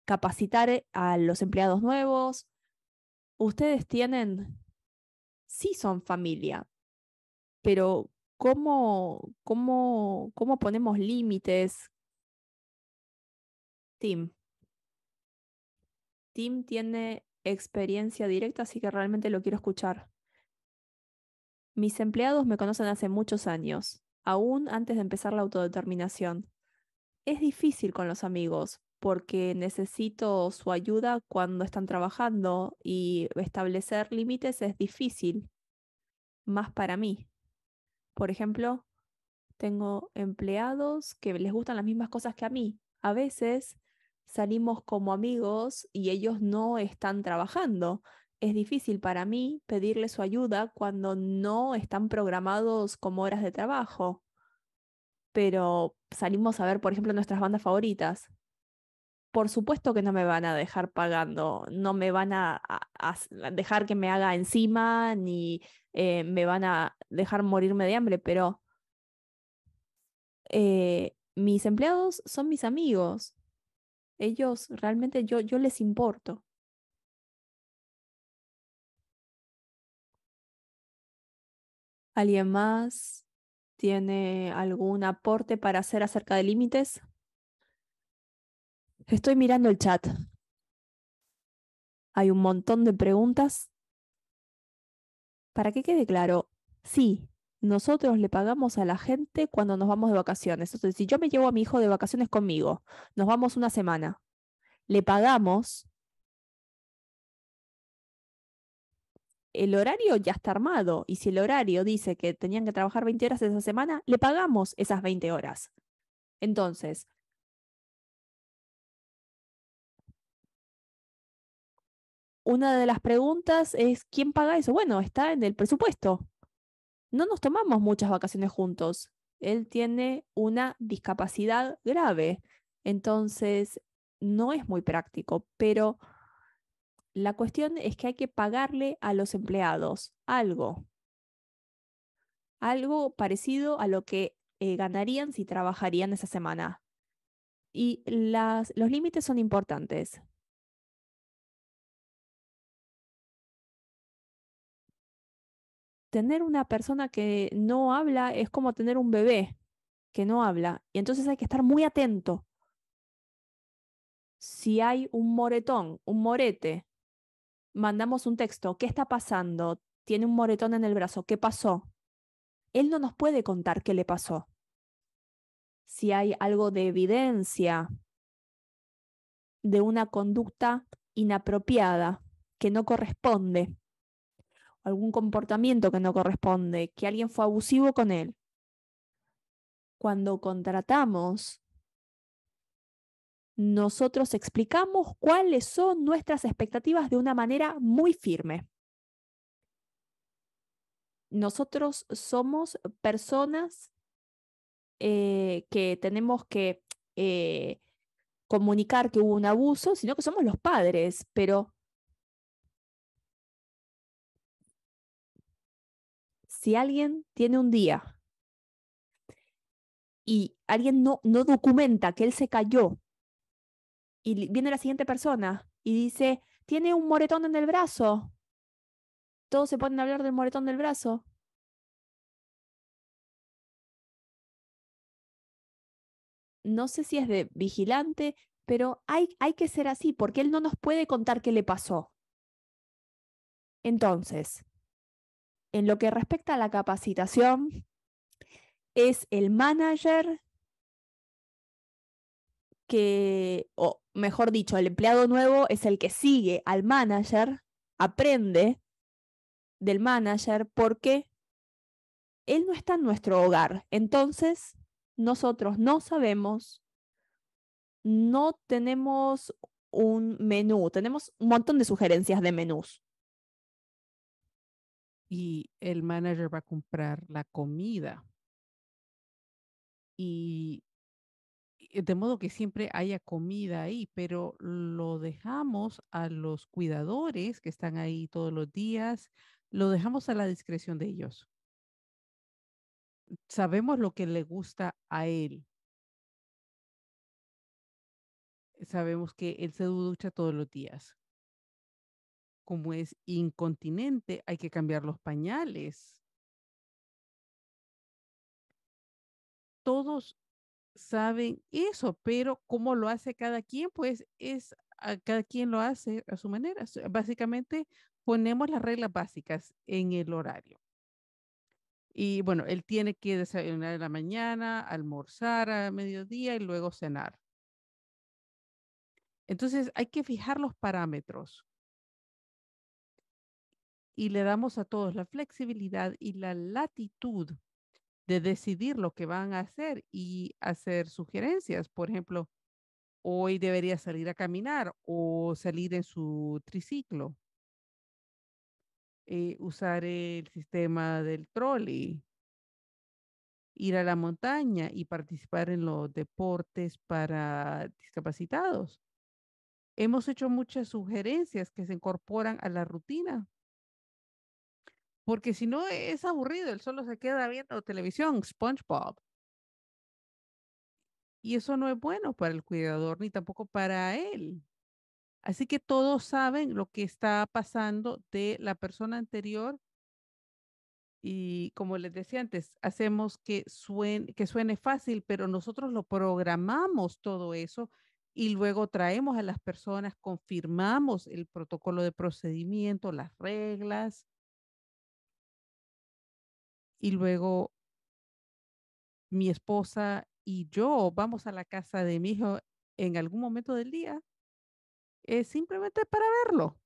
capacitar a los empleados nuevos. Ustedes sí son familia, pero ¿cómo ponemos límites? Tim. Tim tiene experiencia directa, así que realmente lo quiero escuchar. Mis empleados me conocen hace muchos años, aún antes de empezar la autodeterminación. Es difícil con los amigos porque necesito su ayuda cuando están trabajando y establecer límites es difícil, más para mí. Por ejemplo, tengo empleados que les gustan las mismas cosas que a mí. A veces salimos como amigos y ellos no están trabajando. Es difícil para mí pedirle su ayuda cuando no están programados como horas de trabajo. Pero salimos a ver, por ejemplo, nuestras bandas favoritas. Por supuesto que no me van a dejar pagando, no me van a dejar que me haga encima, ni me van a dejar morirme de hambre, pero mis empleados son mis amigos. Ellos realmente yo les importo. ¿Alguien más tiene algún aporte para hacer acerca de límites? Estoy mirando el chat. Hay un montón de preguntas. Para que quede claro, sí, nosotros le pagamos a la gente cuando nos vamos de vacaciones. Entonces, si yo me llevo a mi hijo de vacaciones conmigo, nos vamos una semana, le pagamos, el horario ya está armado. Y si el horario dice que tenían que trabajar 20 horas esa semana, le pagamos esas 20 horas. Entonces, una de las preguntas es, ¿quién paga eso? Bueno, está en el presupuesto. No nos tomamos muchas vacaciones juntos. Él tiene una discapacidad grave, entonces no es muy práctico, pero la cuestión es que hay que pagarle a los empleados algo parecido a lo que ganarían si trabajarían esa semana. Y los límites son importantes. Tener una persona que no habla es como tener un bebé que no habla, y entonces hay que estar muy atento. Si hay un moretón, un morete, mandamos un texto, ¿qué está pasando? Tiene un moretón en el brazo, ¿qué pasó? Él no nos puede contar qué le pasó. Si hay algo de evidencia de una conducta inapropiada que no corresponde, algún comportamiento que no corresponde, que alguien fue abusivo con él. Cuando contratamos, nosotros explicamos cuáles son nuestras expectativas de una manera muy firme. Nosotros somos personas que tenemos que comunicar que hubo un abuso, sino que somos los padres, pero si alguien tiene un día y alguien no documenta que él se cayó y viene la siguiente persona y dice, tiene un moretón en el brazo, todos se ponen a hablar del moretón del brazo. No sé si es de vigilante, pero hay que ser así porque él no nos puede contar qué le pasó. Entonces, en lo que respecta a la capacitación, es el manager o mejor dicho, el empleado nuevo es el que sigue al manager, aprende del manager porque él no está en nuestro hogar. Entonces, nosotros no sabemos, no tenemos un menú, tenemos un montón de sugerencias de menús. Y el manager va a comprar la comida y de modo que siempre haya comida ahí, pero lo dejamos a los cuidadores que están ahí todos los días, lo dejamos a la discreción de ellos. Sabemos lo que le gusta a él. Sabemos que él se ducha todos los días. Como es incontinente, hay que cambiar los pañales. Todos saben eso, pero cómo lo hace cada quien, pues cada quien lo hace a su manera. Básicamente ponemos las reglas básicas en el horario. Y bueno, él tiene que desayunar en la mañana, almorzar a mediodía y luego cenar. Entonces hay que fijar los parámetros y le damos a todos la flexibilidad y la latitud de decidir lo que van a hacer y hacer sugerencias. Por ejemplo, hoy debería salir a caminar o salir en su triciclo, usar el sistema del trolley, ir a la montaña y participar en los deportes para discapacitados. Hemos hecho muchas sugerencias que se incorporan a la rutina, porque si no es aburrido, él solo se queda viendo televisión, SpongeBob. Y eso no es bueno para el cuidador ni tampoco para él. Así que todos saben lo que está pasando de la persona anterior y como les decía antes, hacemos que suene fácil, pero nosotros lo programamos todo eso y luego traemos a las personas, confirmamos el protocolo de procedimiento, las reglas y luego mi esposa y yo vamos a la casa de mi hijo en algún momento del día, simplemente para verlo.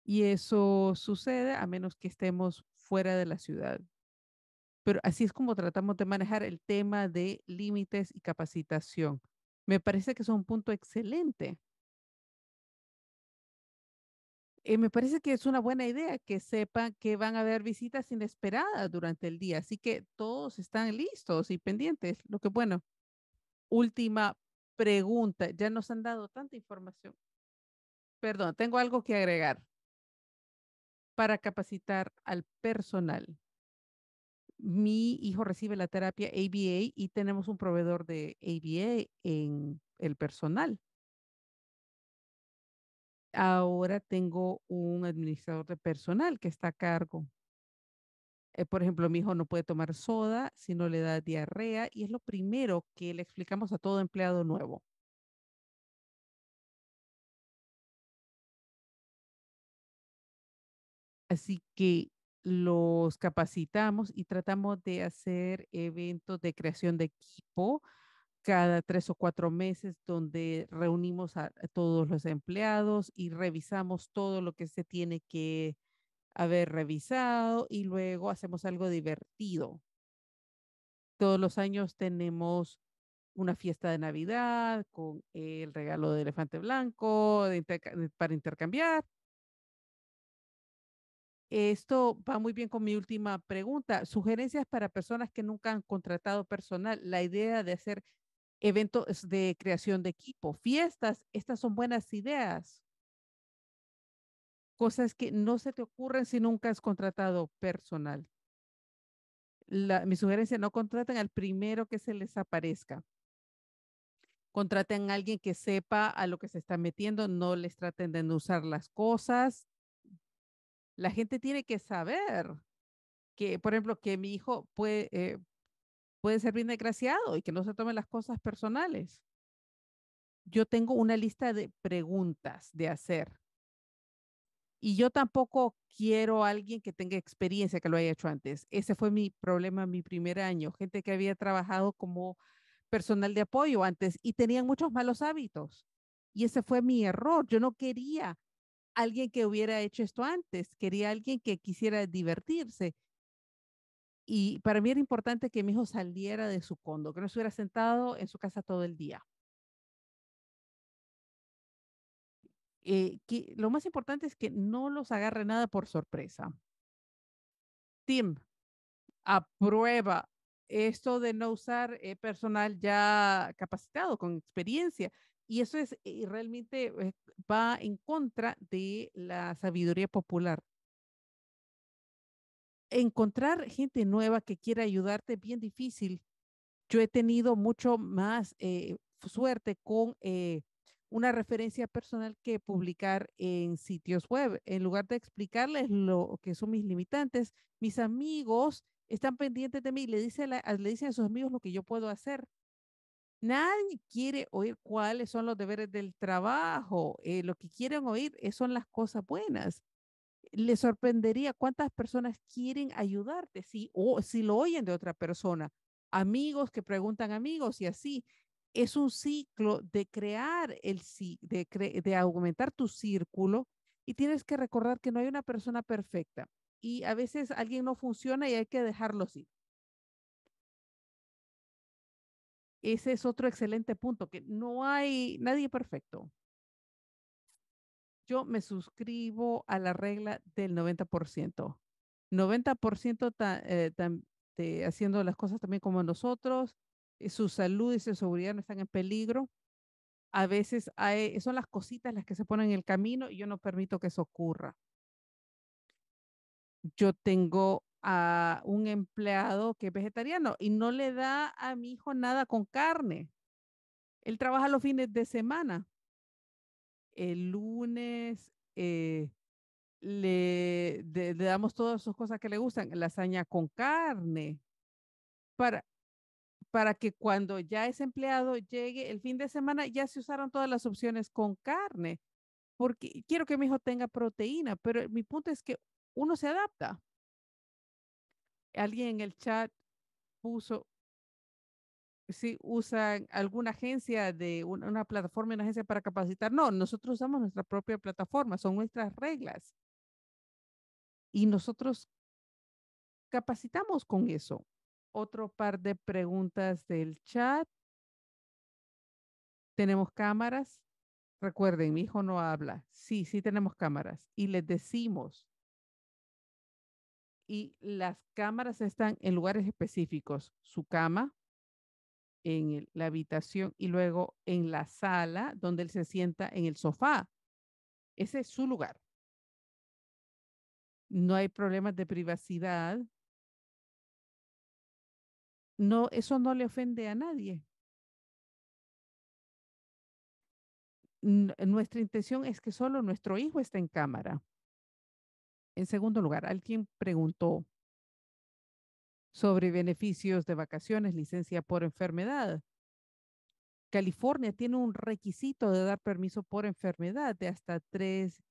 Y eso sucede a menos que estemos fuera de la ciudad. Pero así es como tratamos de manejar el tema de límites y capacitación. Me parece que es un punto excelente. Me parece que es una buena idea que sepan que van a haber visitas inesperadas durante el día, así que todos están listos y pendientes. Lo que bueno, última pregunta. Ya nos han dado tanta información. Perdón, tengo algo que agregar para capacitar al personal. Mi hijo recibe la terapia ABA y tenemos un proveedor de ABA en el personal. Ahora tengo un administrador de personal que está a cargo. Por ejemplo, mi hijo no puede tomar soda si no le da diarrea y es lo primero que le explicamos a todo empleado nuevo. Así que los capacitamos y tratamos de hacer eventos de creación de equipo cada 3 o 4 meses donde reunimos a todos los empleados y revisamos todo lo que se tiene que haber revisado y luego hacemos algo divertido. Todos los años tenemos una fiesta de Navidad con el regalo de elefante blanco para intercambiar. Esto va muy bien con mi última pregunta. Sugerencias para personas que nunca han contratado personal. La idea de hacer eventos de creación de equipo, fiestas, estas son buenas ideas. Cosas que no se te ocurren si nunca has contratado personal. Mi sugerencia, no contraten al primero que se les aparezca. Contraten a alguien que sepa a lo que se está metiendo, no les traten de usar las cosas. La gente tiene que saber que, por ejemplo, que mi hijo puede ser bien desgraciado y que no se tome las cosas personales. Yo tengo una lista de preguntas de hacer y yo tampoco quiero a alguien que tenga experiencia que lo haya hecho antes. Ese fue mi problema mi primer año. Gente que había trabajado como personal de apoyo antes y tenían muchos malos hábitos. Y ese fue mi error. Yo no quería alguien que hubiera hecho esto antes. Quería alguien que quisiera divertirse. Y para mí era importante que mi hijo saliera de su condo, que no estuviera sentado en su casa todo el día. Que lo más importante es que no los agarre nada por sorpresa. Tim, aprueba esto de no usar personal ya capacitado, con experiencia. Y eso es realmente va en contra de la sabiduría popular. Encontrar gente nueva que quiera ayudarte es bien difícil. Yo he tenido mucho más suerte con una referencia personal que publicar en sitios web. En lugar de explicarles lo que son mis limitantes, mis amigos están pendientes de mí, le dicen a sus amigos lo que yo puedo hacer. Nadie quiere oír cuáles son los deberes del trabajo. Lo que quieren oír son las cosas buenas. Le sorprendería cuántas personas quieren ayudarte o si lo oyen de otra persona. Amigos que preguntan amigos y así. Es un ciclo de crear de aumentar tu círculo y tienes que recordar que no hay una persona perfecta y a veces alguien no funciona y hay que dejarlo así. Ese es otro excelente punto, que no hay nadie perfecto. Yo me suscribo a la regla del 90%. 90% haciendo las cosas también como nosotros, su salud y su seguridad no están en peligro. A veces son las cositas las que se ponen en el camino y yo no permito que eso ocurra. Yo tengo a un empleado que es vegetariano y no le da a mi hijo nada con carne. Él trabaja los fines de semana. El lunes le damos todas sus cosas que le gustan, lasaña con carne, para, para que cuando ya ese empleado llegue el fin de semana ya se usaron todas las opciones con carne, porque quiero que mi hijo tenga proteína, pero mi punto es que uno se adapta. Alguien en el chat puso si usan alguna agencia de una plataforma, una agencia para capacitar. No, nosotros usamos nuestra propia plataforma, son nuestras reglas y nosotros capacitamos con eso. Otro par de preguntas del chat. ¿Tenemos cámaras? Recuerden, mi hijo no habla. Sí, sí tenemos cámaras. Y les decimos, y las cámaras están en lugares específicos. Su cama, en la habitación y luego en la sala donde él se sienta en el sofá. Ese es su lugar. No hay problemas de privacidad. No, eso no le ofende a nadie. Nuestra intención es que solo nuestro hijo esté en cámara. En segundo lugar, alguien preguntó sobre beneficios de vacaciones, licencia por enfermedad. California tiene un requisito de dar permiso por enfermedad de hasta 3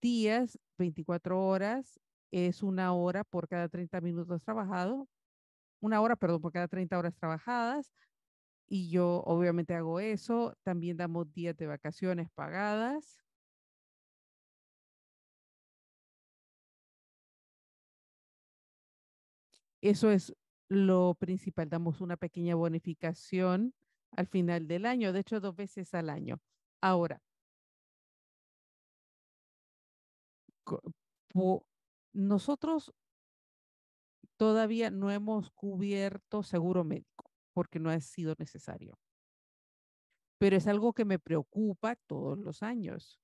días, 24 horas. Es una hora por cada 30 minutos trabajado. Una hora, perdón, por cada 30 horas trabajadas. Y yo obviamente hago eso. También damos días de vacaciones pagadas. Eso es lo principal. Damos una pequeña bonificación al final del año, de hecho, 2 veces al año. Ahora, co- po- nosotros todavía no hemos cubierto seguro médico porque no ha sido necesario, pero es algo que me preocupa todos los años.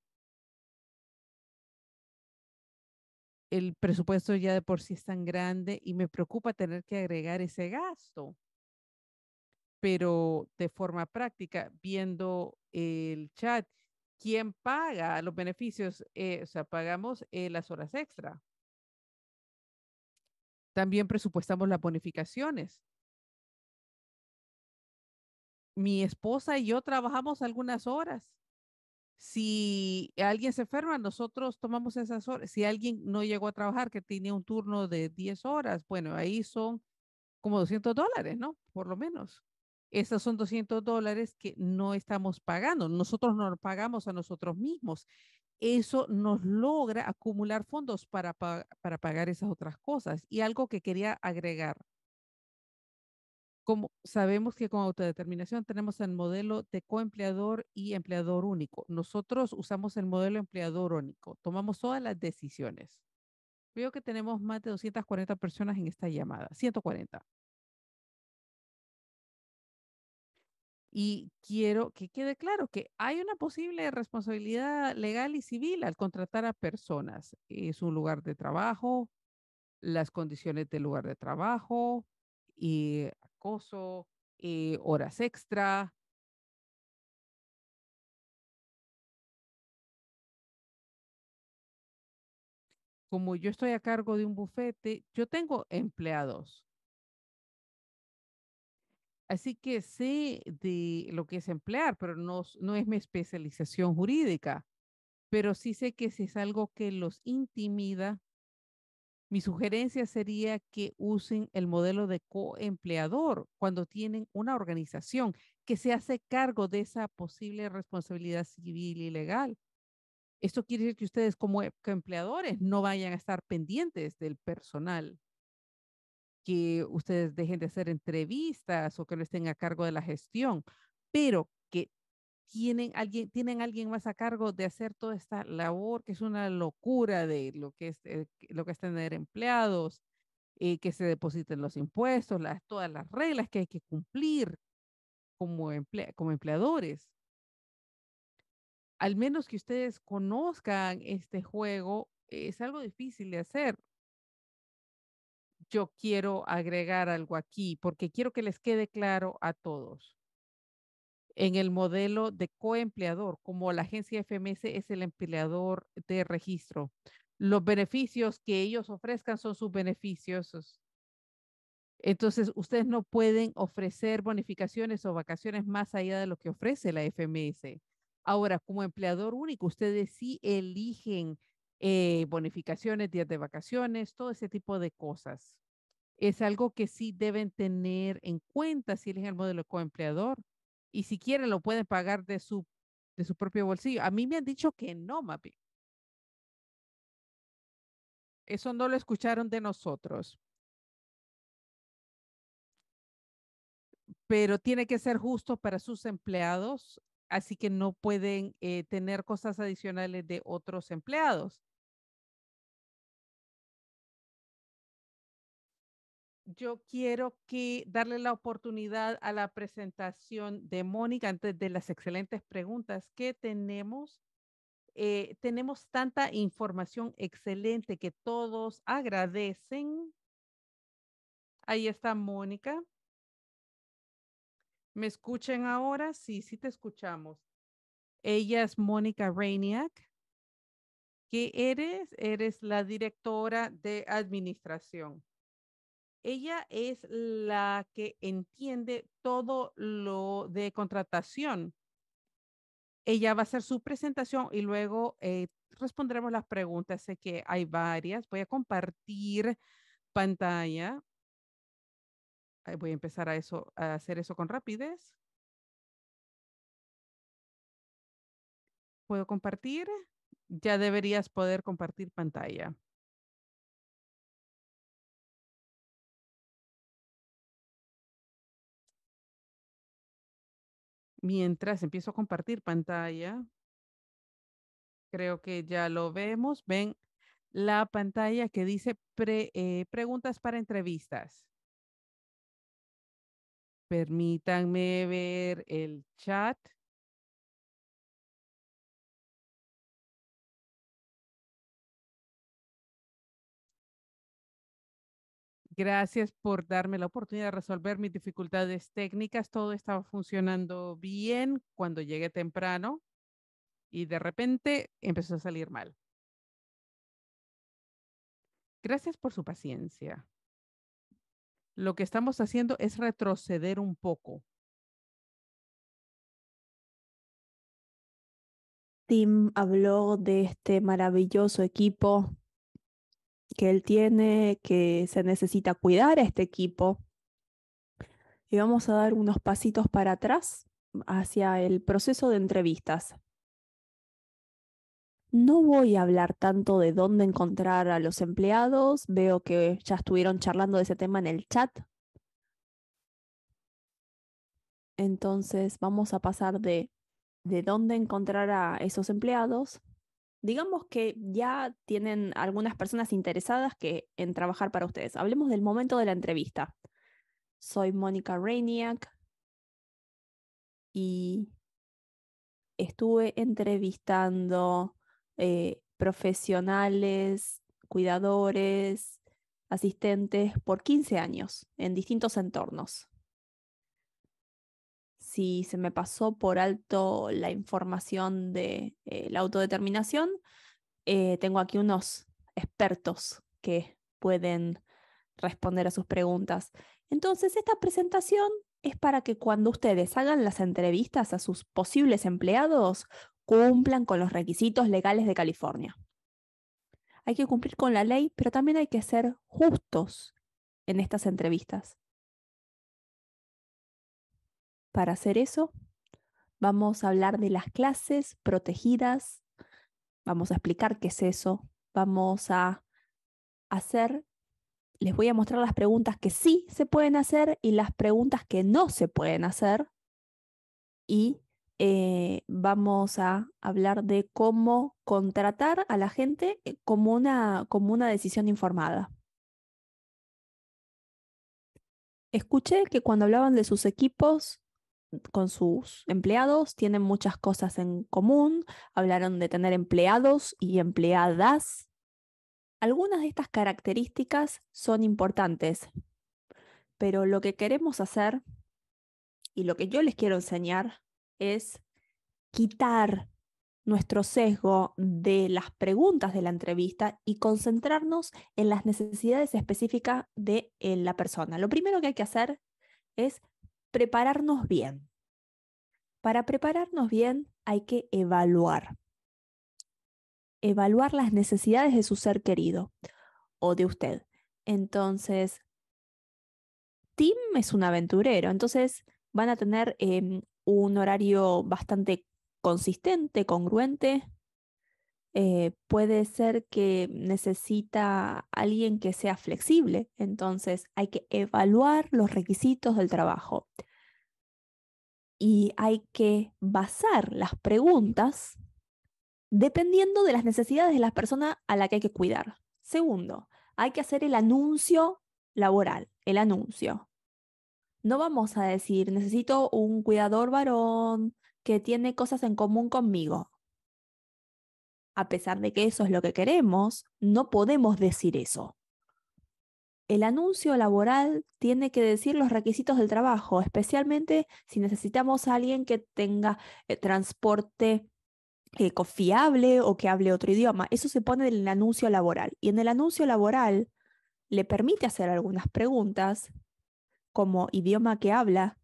El presupuesto ya de por sí es tan grande y me preocupa tener que agregar ese gasto, pero de forma práctica, viendo el chat, ¿quién paga los beneficios? O sea, pagamos las horas extra. También presupuestamos las bonificaciones. Mi esposa y yo trabajamos algunas horas. Si alguien se enferma, nosotros tomamos esas horas. Si alguien no llegó a trabajar, que tenía un turno de 10 horas, bueno, ahí son como $200, ¿no? Por lo menos. Esos son $200 que no estamos pagando. Nosotros no lo pagamos a nosotros mismos. eso nos logra acumular fondos para pagar esas otras cosas. Y algo que quería agregar, como sabemos que con autodeterminación tenemos el modelo de coempleador y empleador único. Nosotros usamos el modelo empleador único, tomamos todas las decisiones. Veo que tenemos más de 240 personas en esta llamada, 140. Y quiero que quede claro que hay una posible responsabilidad legal y civil al contratar a personas. Es un lugar de trabajo, las condiciones del lugar de trabajo, acoso, horas extra. Como yo estoy a cargo de un bufete, yo tengo empleados. Así que sé de lo que es emplear, pero no es mi especialización jurídica. Pero sí sé que si es algo que los intimida, mi sugerencia sería que usen el modelo de coempleador cuando tienen una organización que se hace cargo de esa posible responsabilidad civil y legal. Esto quiere decir que ustedes como empleadores no vayan a estar pendientes del personal, que ustedes dejen de hacer entrevistas o que no estén a cargo de la gestión, pero que tienen alguien más a cargo de hacer toda esta labor, que es una locura de lo que es tener empleados, que se depositen los impuestos, todas las reglas que hay que cumplir como empleadores. Al menos que ustedes conozcan este juego, es algo difícil de hacer. Yo quiero agregar algo aquí porque quiero que les quede claro a todos. En el modelo de coempleador, como la agencia FMS es el empleador de registro, los beneficios que ellos ofrezcan son sus beneficios. Entonces, ustedes no pueden ofrecer bonificaciones o vacaciones más allá de lo que ofrece la FMS. Ahora, como empleador único, ustedes sí eligen bonificaciones, días de vacaciones, todo ese tipo de cosas. Es algo que sí deben tener en cuenta si eligen el modelo de coempleador. Y si quieren, lo pueden pagar de su propio bolsillo. A mí me han dicho que no, Mapi. Eso no lo escucharon de nosotros. Pero tiene que ser justo para sus empleados, así que no pueden tener cosas adicionales de otros empleados. Yo quiero que darle la oportunidad a la presentación de Mónica antes de las excelentes preguntas que tenemos. Tenemos tanta información excelente que todos agradecen. Ahí está Mónica. ¿Me escuchan ahora? Sí, sí te escuchamos. Ella es Mónica Rainiak. ¿Qué eres? Eres la directora de administración. Ella es la que entiende todo lo de contratación. Ella va a hacer su presentación y luego responderemos las preguntas. Sé que hay varias. Voy a compartir pantalla. Voy a empezar a hacer eso con rapidez. ¿Puedo compartir? Ya deberías poder compartir pantalla. Mientras empiezo a compartir pantalla, creo que ya lo vemos. Ven la pantalla que dice preguntas para entrevistas. Permítanme ver el chat. Gracias por darme la oportunidad de resolver mis dificultades técnicas. Todo estaba funcionando bien cuando llegué temprano y de repente empezó a salir mal. Gracias por su paciencia. Lo que estamos haciendo es retroceder un poco. Tim habló de este maravilloso equipo que él tiene, que se necesita cuidar a este equipo. Y vamos a dar unos pasitos para atrás hacia el proceso de entrevistas. No voy a hablar tanto de dónde encontrar a los empleados. Veo que ya estuvieron charlando de ese tema en el chat. Entonces vamos a pasar de dónde encontrar a esos empleados. Digamos que ya tienen algunas personas interesadas en trabajar para ustedes. Hablemos del momento de la entrevista. Soy Mónica Rainiak y estuve entrevistando profesionales, cuidadores, asistentes por 15 años en distintos entornos. Si se me pasó por alto la información de la autodeterminación, tengo aquí unos expertos que pueden responder a sus preguntas. Entonces, esta presentación es para que cuando ustedes hagan las entrevistas a sus posibles empleados, cumplan con los requisitos legales de California. Hay que cumplir con la ley, pero también hay que ser justos en estas entrevistas. Para hacer eso, vamos a hablar de las clases protegidas, vamos a explicar qué es eso, vamos a les voy a mostrar las preguntas que sí se pueden hacer y las preguntas que no se pueden hacer. Y vamos a hablar de cómo contratar a la gente como una decisión informada. Escuché que cuando hablaban de sus equipos con sus empleados, tienen muchas cosas en común. Hablaron de tener empleados y empleadas. Algunas de estas características son importantes, pero lo que queremos hacer y lo que yo les quiero enseñar es quitar nuestro sesgo de las preguntas de la entrevista y concentrarnos en las necesidades específicas de la persona. Lo primero que hay que hacer es prepararnos bien. Para prepararnos bien hay que evaluar las necesidades de su ser querido o de usted. Entonces, Tim es un aventurero, entonces van a tener un horario bastante consistente, congruente. Puede ser que necesita alguien que sea flexible, entonces hay que evaluar los requisitos del trabajo y hay que basar las preguntas dependiendo de las necesidades de la persona a la que hay que cuidar. Segundo, hay que hacer el anuncio laboral, el anuncio. No vamos a decir, necesito un cuidador varón que tiene cosas en común conmigo. A pesar de que eso es lo que queremos, no podemos decir eso. El anuncio laboral tiene que decir los requisitos del trabajo, especialmente si necesitamos a alguien que tenga transporte confiable o que hable otro idioma. Eso se pone en el anuncio laboral. Y en el anuncio laboral le permite hacer algunas preguntas como idioma que habla,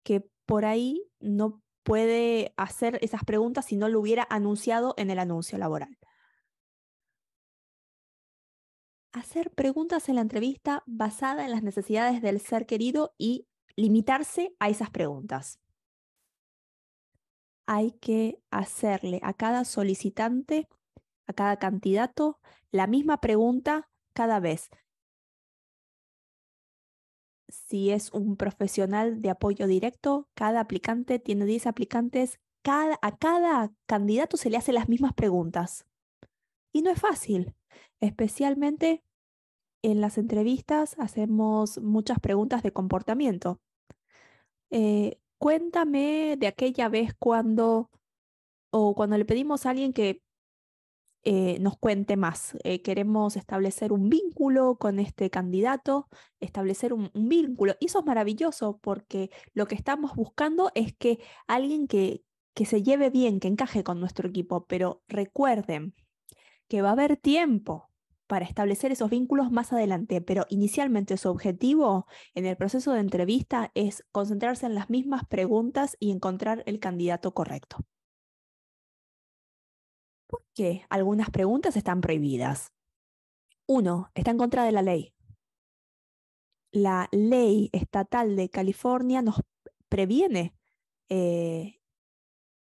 que por ahí no puede hacer esas preguntas si no lo hubiera anunciado en el anuncio laboral. Hacer preguntas en la entrevista basada en las necesidades del ser querido y limitarse a esas preguntas. Hay que hacerle a cada solicitante, a cada candidato, la misma pregunta cada vez. Si es un profesional de apoyo directo, cada aplicante tiene 10 aplicantes, a cada candidato se le hace las mismas preguntas. Y no es fácil, especialmente en las entrevistas hacemos muchas preguntas de comportamiento. Cuéntame de aquella vez cuando le pedimos a alguien que nos cuente más. Queremos establecer un vínculo con este candidato, establecer un vínculo. Y eso es maravilloso porque lo que estamos buscando es que alguien que se lleve bien, que encaje con nuestro equipo. Pero recuerden que va a haber tiempo para establecer esos vínculos más adelante, pero inicialmente su objetivo en el proceso de entrevista es concentrarse en las mismas preguntas y encontrar el candidato correcto. ¿Por qué algunas preguntas están prohibidas? 1. Está en contra de la ley. La ley estatal de California nos previene,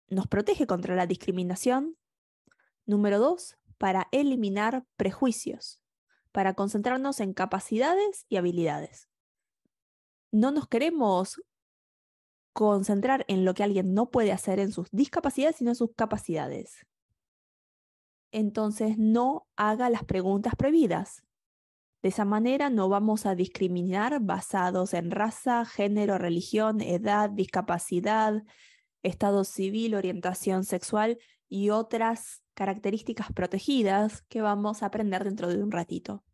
nos protege contra la discriminación Número 2, para eliminar prejuicios, para concentrarnos en capacidades y habilidades. No nos queremos concentrar en lo que alguien no puede hacer en sus discapacidades, sino en sus capacidades. Entonces, no haga las preguntas prohibidas. De esa manera no vamos a discriminar basados en raza, género, religión, edad, discapacidad, estado civil, orientación sexual y otras características protegidas que vamos a aprender dentro de un ratito.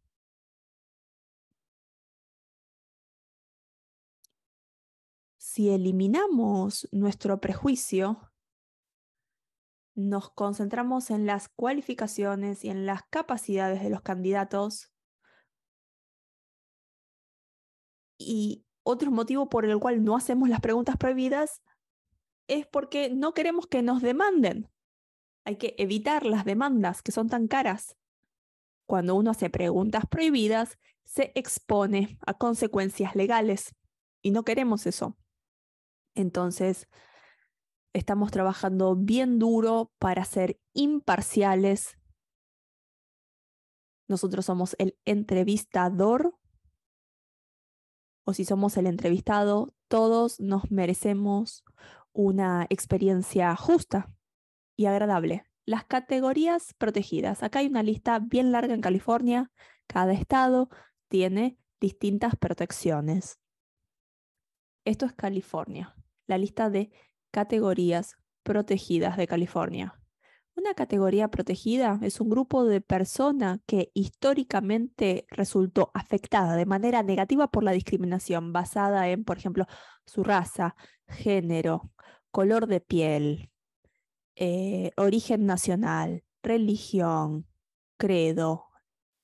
Si eliminamos nuestro prejuicio, nos concentramos en las cualificaciones y en las capacidades de los candidatos. Y otro motivo por el cual no hacemos las preguntas prohibidas es porque no queremos que nos demanden. Hay que evitar las demandas que son tan caras. Cuando uno hace preguntas prohibidas, se expone a consecuencias legales y no queremos eso. Entonces, estamos trabajando bien duro para ser imparciales. Nosotros somos el entrevistador, o si somos el entrevistado, todos nos merecemos una experiencia justa y agradable. Las categorías protegidas. Acá hay una lista bien larga en California. Cada estado tiene distintas protecciones. Esto es California, la lista de categorías protegidas de California. Una categoría protegida es un grupo de personas que históricamente resultó afectada de manera negativa por la discriminación basada en, por ejemplo, su raza, género, color de piel, origen nacional, religión, credo,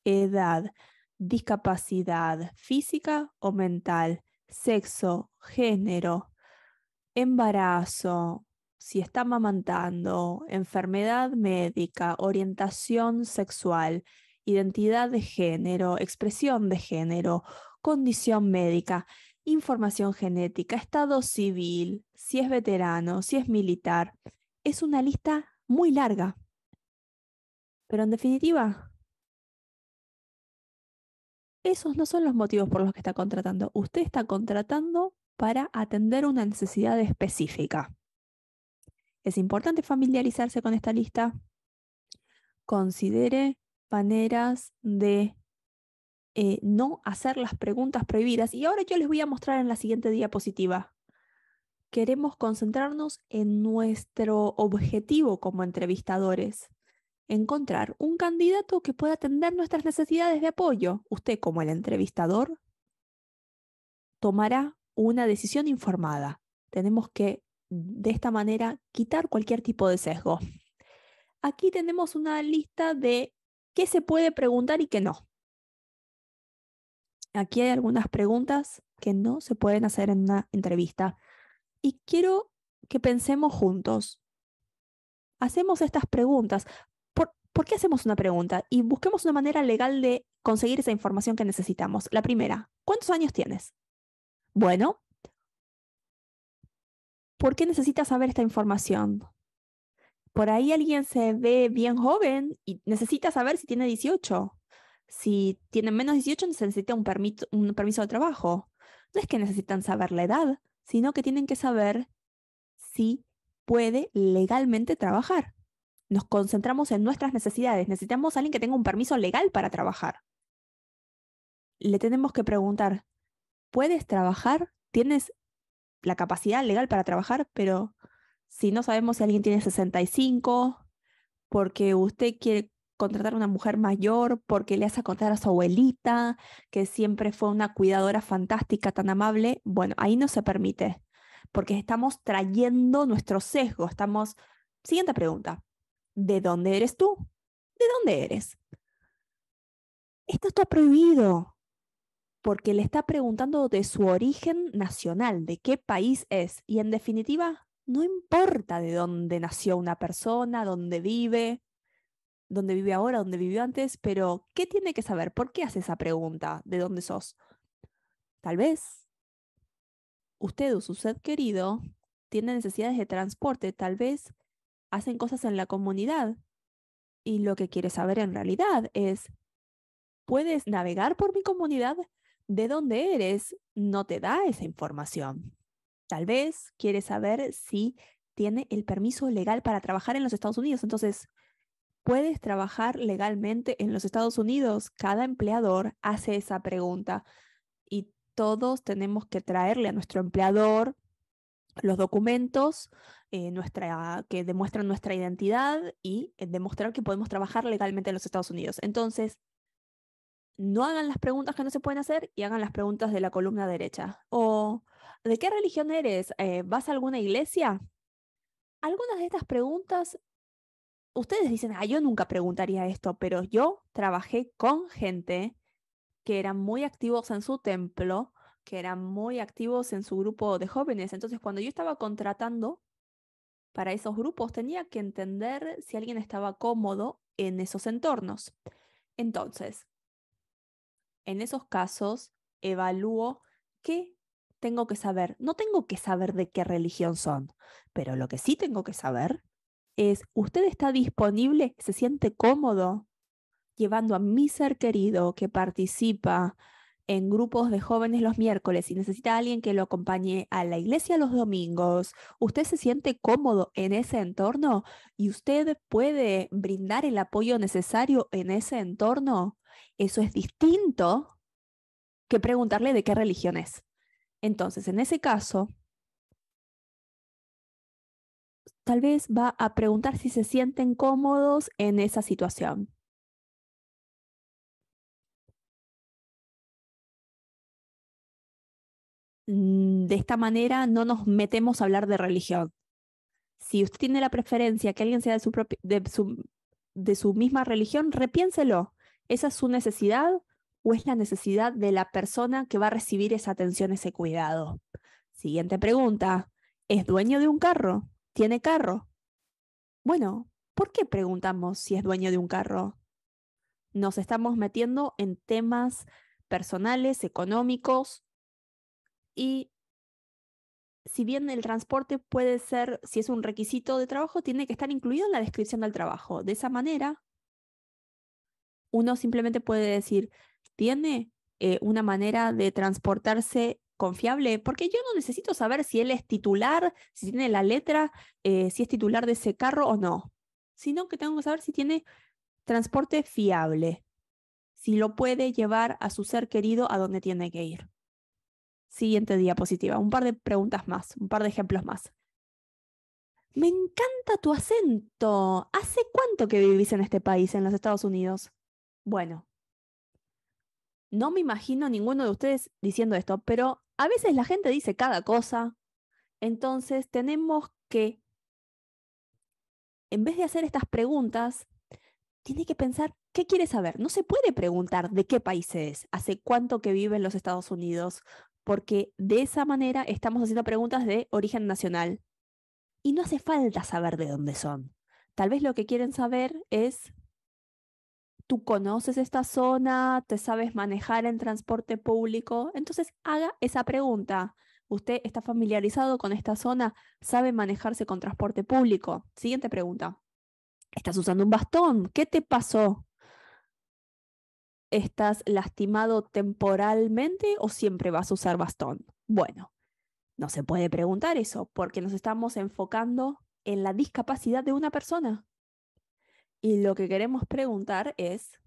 edad, discapacidad física o mental, sexo, género, embarazo, si está amamantando, enfermedad médica, orientación sexual, identidad de género, expresión de género, condición médica, información genética, estado civil, si es veterano, si es militar. Es una lista muy larga. Pero en definitiva, esos no son los motivos por los que está contratando. Usted está contratando para atender una necesidad específica. Es importante familiarizarse con esta lista. Considere maneras de no hacer las preguntas prohibidas. Y ahora yo les voy a mostrar en la siguiente diapositiva. Queremos concentrarnos en nuestro objetivo como entrevistadores. Encontrar un candidato que pueda atender nuestras necesidades de apoyo. Usted, como el entrevistador, tomará una decisión informada. Tenemos que, de esta manera, quitar cualquier tipo de sesgo. Aquí tenemos una lista de qué se puede preguntar y qué no. Aquí hay algunas preguntas que no se pueden hacer en una entrevista. Y quiero que pensemos juntos. Hacemos estas preguntas. ¿Por qué hacemos una pregunta? Y busquemos una manera legal de conseguir esa información que necesitamos. La primera, ¿cuántos años tienes? Bueno, ¿por qué necesitas saber esta información? Por ahí alguien se ve bien joven y necesita saber si tiene 18. Si tiene menos de 18, necesita un permiso de trabajo. No es que necesitan saber la edad, sino que tienen que saber si puede legalmente trabajar. Nos concentramos en nuestras necesidades. Necesitamos a alguien que tenga un permiso legal para trabajar. Le tenemos que preguntar, ¿puedes trabajar? ¿Tienes la capacidad legal para trabajar? Pero si no sabemos si alguien tiene 65, porque usted quiere contratar a una mujer mayor, porque le hace contar a su abuelita, que siempre fue una cuidadora fantástica, tan amable, bueno, ahí no se permite, porque estamos trayendo nuestro sesgo. Siguiente pregunta. ¿De dónde eres tú? ¿De dónde eres? Esto está prohibido porque le está preguntando de su origen nacional, de qué país es. Y en definitiva, no importa de dónde nació una persona, dónde vive ahora, dónde vivió antes, pero ¿qué tiene que saber? ¿Por qué hace esa pregunta? ¿De dónde sos? Tal vez usted o su ser querido tiene necesidades de transporte, tal vez hacen cosas en la comunidad Y lo que quiere saber en realidad es, ¿puedes navegar por mi comunidad? ¿De dónde eres? No te da esa información. Tal vez quiere saber si tiene el permiso legal para trabajar en los Estados Unidos. Entonces, ¿puedes trabajar legalmente en los Estados Unidos? Cada empleador hace esa pregunta y todos tenemos que traerle a nuestro empleador los documentos que demuestran nuestra identidad y demostrar que podemos trabajar legalmente en los Estados Unidos. Entonces, no hagan las preguntas que no se pueden hacer y hagan las preguntas de la columna derecha. O, ¿de qué religión eres? ¿Vas a alguna iglesia? Algunas de estas preguntas, ustedes dicen, yo nunca preguntaría esto, pero yo trabajé con gente que eran muy activos en su templo, que eran muy activos en su grupo de jóvenes. Entonces, cuando yo estaba contratando para esos grupos, tenía que entender si alguien estaba cómodo en esos entornos. Entonces, en esos casos, evalúo qué tengo que saber. No tengo que saber de qué religión son, pero lo que sí tengo que saber es, ¿usted está disponible? ¿Se siente cómodo llevando a mi ser querido que participa en grupos de jóvenes los miércoles y necesita a alguien que lo acompañe a la iglesia los domingos? ¿Usted se siente cómodo en ese entorno y usted puede brindar el apoyo necesario en ese entorno? Eso es distinto que preguntarle de qué religión es. Entonces, en ese caso, tal vez va a preguntar si se sienten cómodos en esa situación. De esta manera no nos metemos a hablar de religión. Si usted tiene la preferencia que alguien sea de su misma religión, repiénselo. ¿Esa es su necesidad o es la necesidad de la persona que va a recibir esa atención, ese cuidado? Siguiente pregunta. ¿Es dueño de un carro? ¿Tiene carro? Bueno, ¿por qué preguntamos si es dueño de un carro? Nos estamos metiendo en temas personales, económicos y si bien el transporte puede ser, si es un requisito de trabajo, tiene que estar incluido en la descripción del trabajo. De esa manera, uno simplemente puede decir, ¿tiene una manera de transportarse confiable? Porque yo no necesito saber si él es titular, si tiene la letra, si es titular de ese carro o no, sino que tengo que saber si tiene transporte fiable, si lo puede llevar a su ser querido a donde tiene que ir. Siguiente diapositiva, un par de preguntas más, un par de ejemplos más. Me encanta tu acento. ¿Hace cuánto que vivís en este país, en los Estados Unidos? Bueno, no me imagino a ninguno de ustedes diciendo esto, pero a veces la gente dice cada cosa. Entonces tenemos que, en vez de hacer estas preguntas, tiene que pensar qué quiere saber. No se puede preguntar de qué país es, hace cuánto que vive en los Estados Unidos, porque de esa manera estamos haciendo preguntas de origen nacional. Y no hace falta saber de dónde son. Tal vez lo que quieren saber es, ¿tú conoces esta zona? ¿Te sabes manejar en transporte público? Entonces haga esa pregunta. ¿Usted está familiarizado con esta zona? ¿Sabe manejarse con transporte público? Siguiente pregunta. ¿Estás usando un bastón? ¿Qué te pasó? ¿Estás lastimado temporalmente o siempre vas a usar bastón? Bueno, no se puede preguntar eso porque nos estamos enfocando en la discapacidad de una persona. Y lo que queremos preguntar es,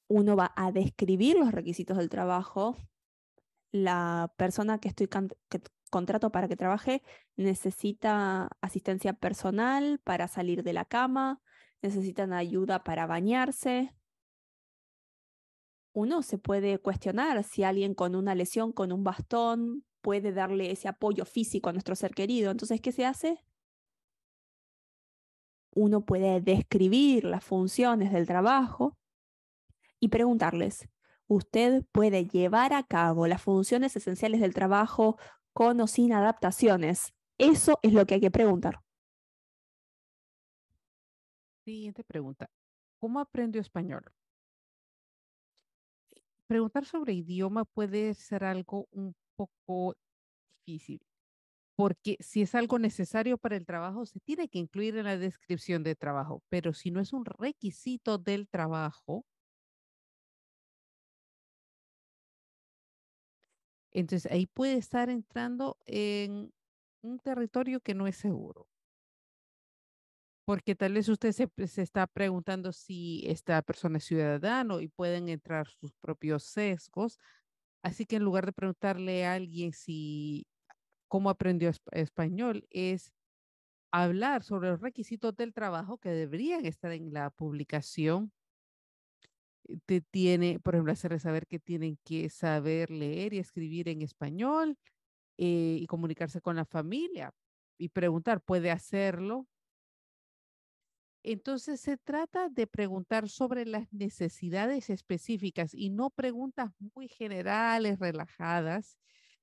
uno va a describir los requisitos del trabajo. La persona que contrato para que trabaje necesita asistencia personal para salir de la cama, necesitan ayuda para bañarse. Uno se puede cuestionar si alguien con una lesión, con un bastón, puede darle ese apoyo físico a nuestro ser querido. Entonces, ¿qué se hace? Uno puede describir las funciones del trabajo y preguntarles, ¿usted puede llevar a cabo las funciones esenciales del trabajo con o sin adaptaciones? Eso es lo que hay que preguntar. Siguiente pregunta. ¿Cómo aprendió español? Preguntar sobre idioma puede ser algo un poco difícil. porque si es algo necesario para el trabajo, se tiene que incluir en la descripción de trabajo, pero si no es un requisito del trabajo, entonces ahí puede estar entrando en un territorio que no es seguro, porque tal vez usted se está preguntando si esta persona es ciudadano y pueden entrar sus propios sesgos, así que en lugar de preguntarle a alguien si cómo aprendió español, es hablar sobre los requisitos del trabajo que deberían estar en la publicación. Te tiene, por ejemplo, hacerles saber que tienen que saber leer y escribir en español y comunicarse con la familia y preguntar, ¿puede hacerlo? Entonces se trata de preguntar sobre las necesidades específicas y no preguntas muy generales, relajadas.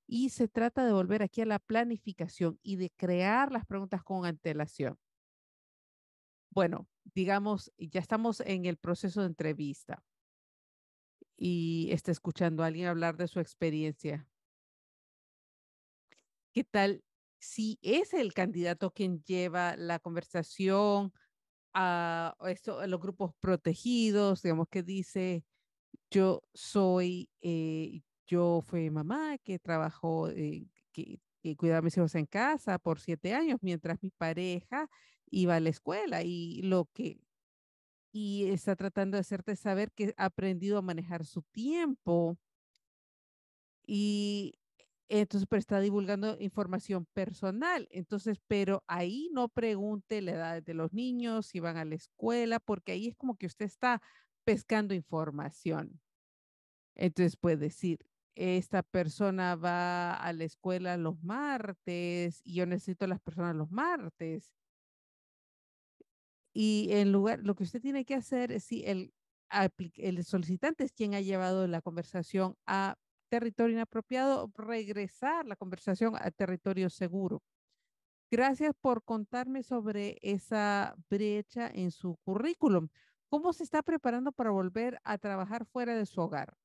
Y se trata de volver aquí a la planificación y de crear las preguntas con antelación. Bueno, digamos, ya estamos en el proceso de entrevista y está escuchando a alguien hablar de su experiencia. ¿Qué tal si es el candidato quien lleva la conversación a los grupos protegidos, digamos que dice, yo fui mamá que trabajó, que cuidaba a mis hijos en casa por 7 años mientras mi pareja iba a la escuela y está tratando de hacerte saber que ha aprendido a manejar su tiempo y entonces, pero está divulgando información personal. Entonces, pero ahí no pregunte la edad de los niños, si van a la escuela, porque ahí es como que usted está pescando información. Entonces puede decir, esta persona va a la escuela los martes y yo necesito a las personas los martes. Y en lugar, lo que usted tiene que hacer es si el solicitante es quien ha llevado la conversación a territorio inapropiado, regresar la conversación a territorio seguro. Gracias por contarme sobre esa brecha en su currículum. ¿Cómo se está preparando para volver a trabajar fuera de su hogar?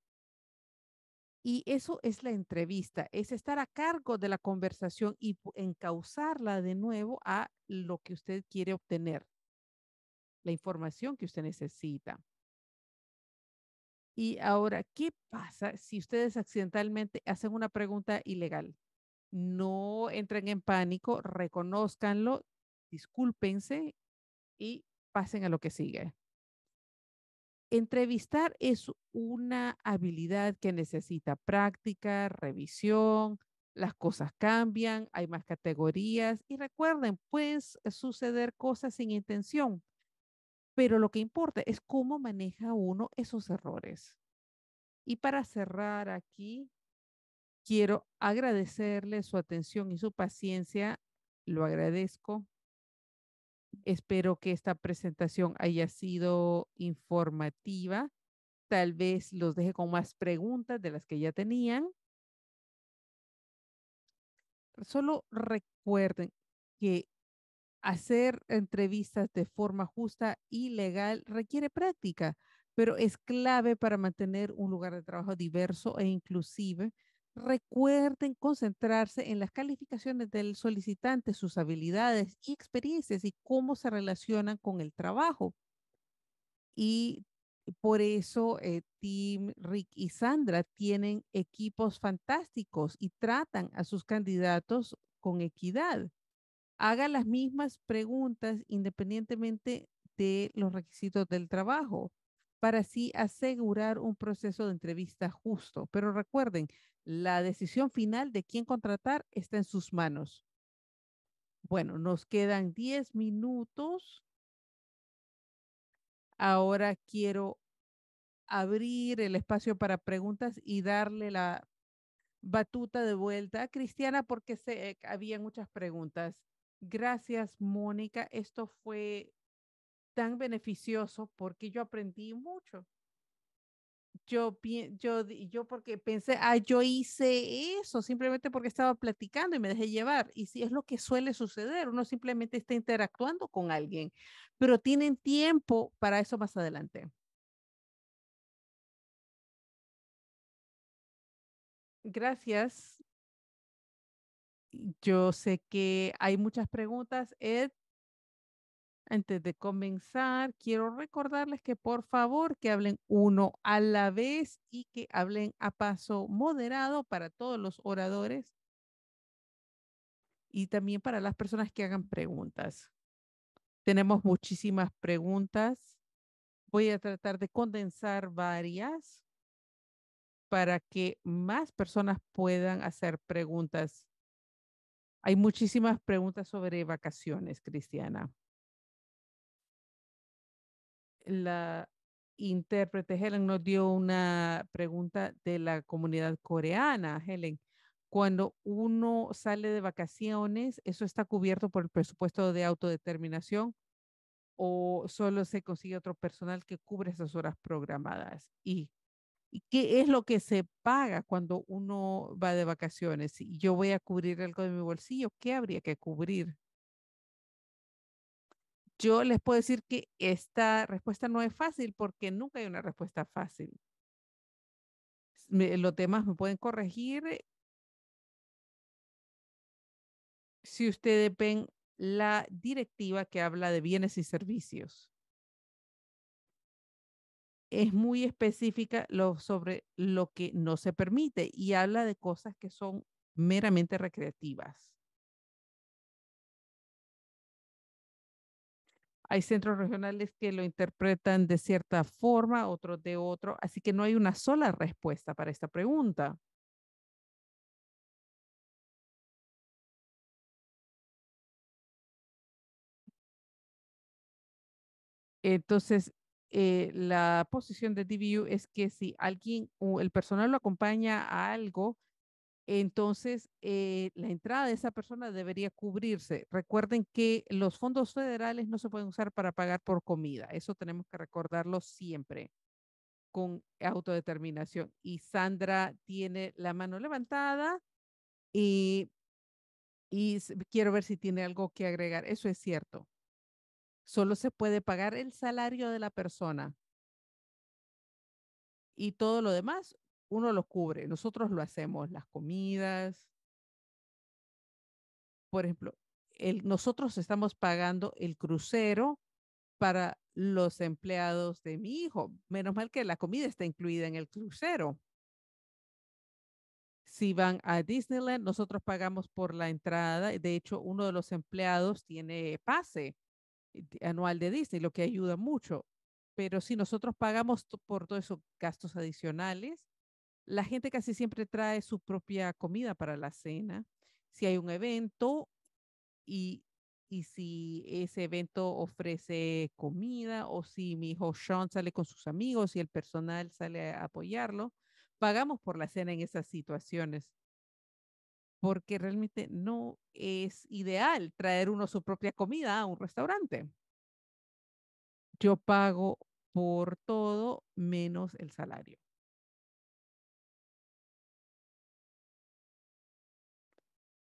Y eso es la entrevista, es estar a cargo de la conversación y encauzarla de nuevo a lo que usted quiere obtener, la información que usted necesita. Y ahora, ¿qué pasa si ustedes accidentalmente hacen una pregunta ilegal? No entren en pánico, reconózcanlo, discúlpense y pasen a lo que sigue. Entrevistar es una habilidad que necesita práctica, revisión, las cosas cambian, hay más categorías y recuerden, pueden suceder cosas sin intención, pero lo que importa es cómo maneja uno esos errores. Y para cerrar aquí, quiero agradecerle su atención y su paciencia. Lo agradezco. Espero que esta presentación haya sido informativa. Tal vez los deje con más preguntas de las que ya tenían. Solo recuerden que hacer entrevistas de forma justa y legal requiere práctica, pero es clave para mantener un lugar de trabajo diverso e inclusive. Recuerden concentrarse en las calificaciones del solicitante, sus habilidades y experiencias y cómo se relacionan con el trabajo. Y por eso Tim, Rick y Sandra tienen equipos fantásticos y tratan a sus candidatos con equidad. Haga las mismas preguntas independientemente de los requisitos del trabajo para así asegurar un proceso de entrevista justo. Pero recuerden, la decisión final de quién contratar está en sus manos. Bueno, nos quedan 10 minutos. Ahora quiero abrir el espacio para preguntas y darle la batuta de vuelta a Cristiana porque había muchas preguntas. Gracias, Mónica. Esto fue tan beneficioso porque yo aprendí mucho. Yo porque pensé, yo hice eso simplemente porque estaba platicando y me dejé llevar. Y si es lo que suele suceder, uno simplemente está interactuando con alguien, pero tienen tiempo para eso más adelante. Gracias. Yo sé que hay muchas preguntas, Ed. Antes de comenzar, quiero recordarles que por favor que hablen uno a la vez y que hablen a paso moderado para todos los oradores y también para las personas que hagan preguntas. Tenemos muchísimas preguntas. Voy a tratar de condensar varias para que más personas puedan hacer preguntas. Hay muchísimas preguntas sobre vacaciones, Cristiana. La intérprete Helen nos dio una pregunta de la comunidad coreana, Helen. Cuando uno sale de vacaciones, ¿eso está cubierto por el presupuesto de autodeterminación o solo se consigue otro personal que cubre esas horas programadas? ¿Y qué es lo que se paga cuando uno va de vacaciones? Si yo voy a cubrir algo de mi bolsillo, ¿qué habría que cubrir? Yo les puedo decir que esta respuesta no es fácil porque nunca hay una respuesta fácil. Los demás me pueden corregir si ustedes ven la directiva que habla de bienes y servicios. Es muy específica sobre lo que no se permite y habla de cosas que son meramente recreativas. Hay centros regionales que lo interpretan de cierta forma, otros de otro, así que no hay una sola respuesta para esta pregunta. Entonces, la posición de DBU es que si alguien o el personal lo acompaña a algo, entonces la entrada de esa persona debería cubrirse. Recuerden que los fondos federales no se pueden usar para pagar por comida. Eso tenemos que recordarlo siempre con autodeterminación. Y Sandra tiene la mano levantada y, quiero ver si tiene algo que agregar. Eso es cierto. Solo se puede pagar el salario de la persona y todo lo demás uno lo cubre. Nosotros lo hacemos, las comidas, por ejemplo, nosotros estamos pagando el crucero para los empleados de mi hijo. Menos mal que la comida está incluida en el crucero. Si van a Disneyland, nosotros pagamos por la entrada. De hecho, uno de los empleados tiene pase anual de Disney, lo que ayuda mucho. Pero si nosotros pagamos por todos esos gastos adicionales, la gente casi siempre trae su propia comida para la cena. Si hay un evento y, y si ese evento ofrece comida o si mi hijo Sean sale con sus amigos y el personal sale a apoyarlo, pagamos por la cena en esas situaciones porque realmente no es ideal traer uno su propia comida a un restaurante. Yo pago por todo menos el salario.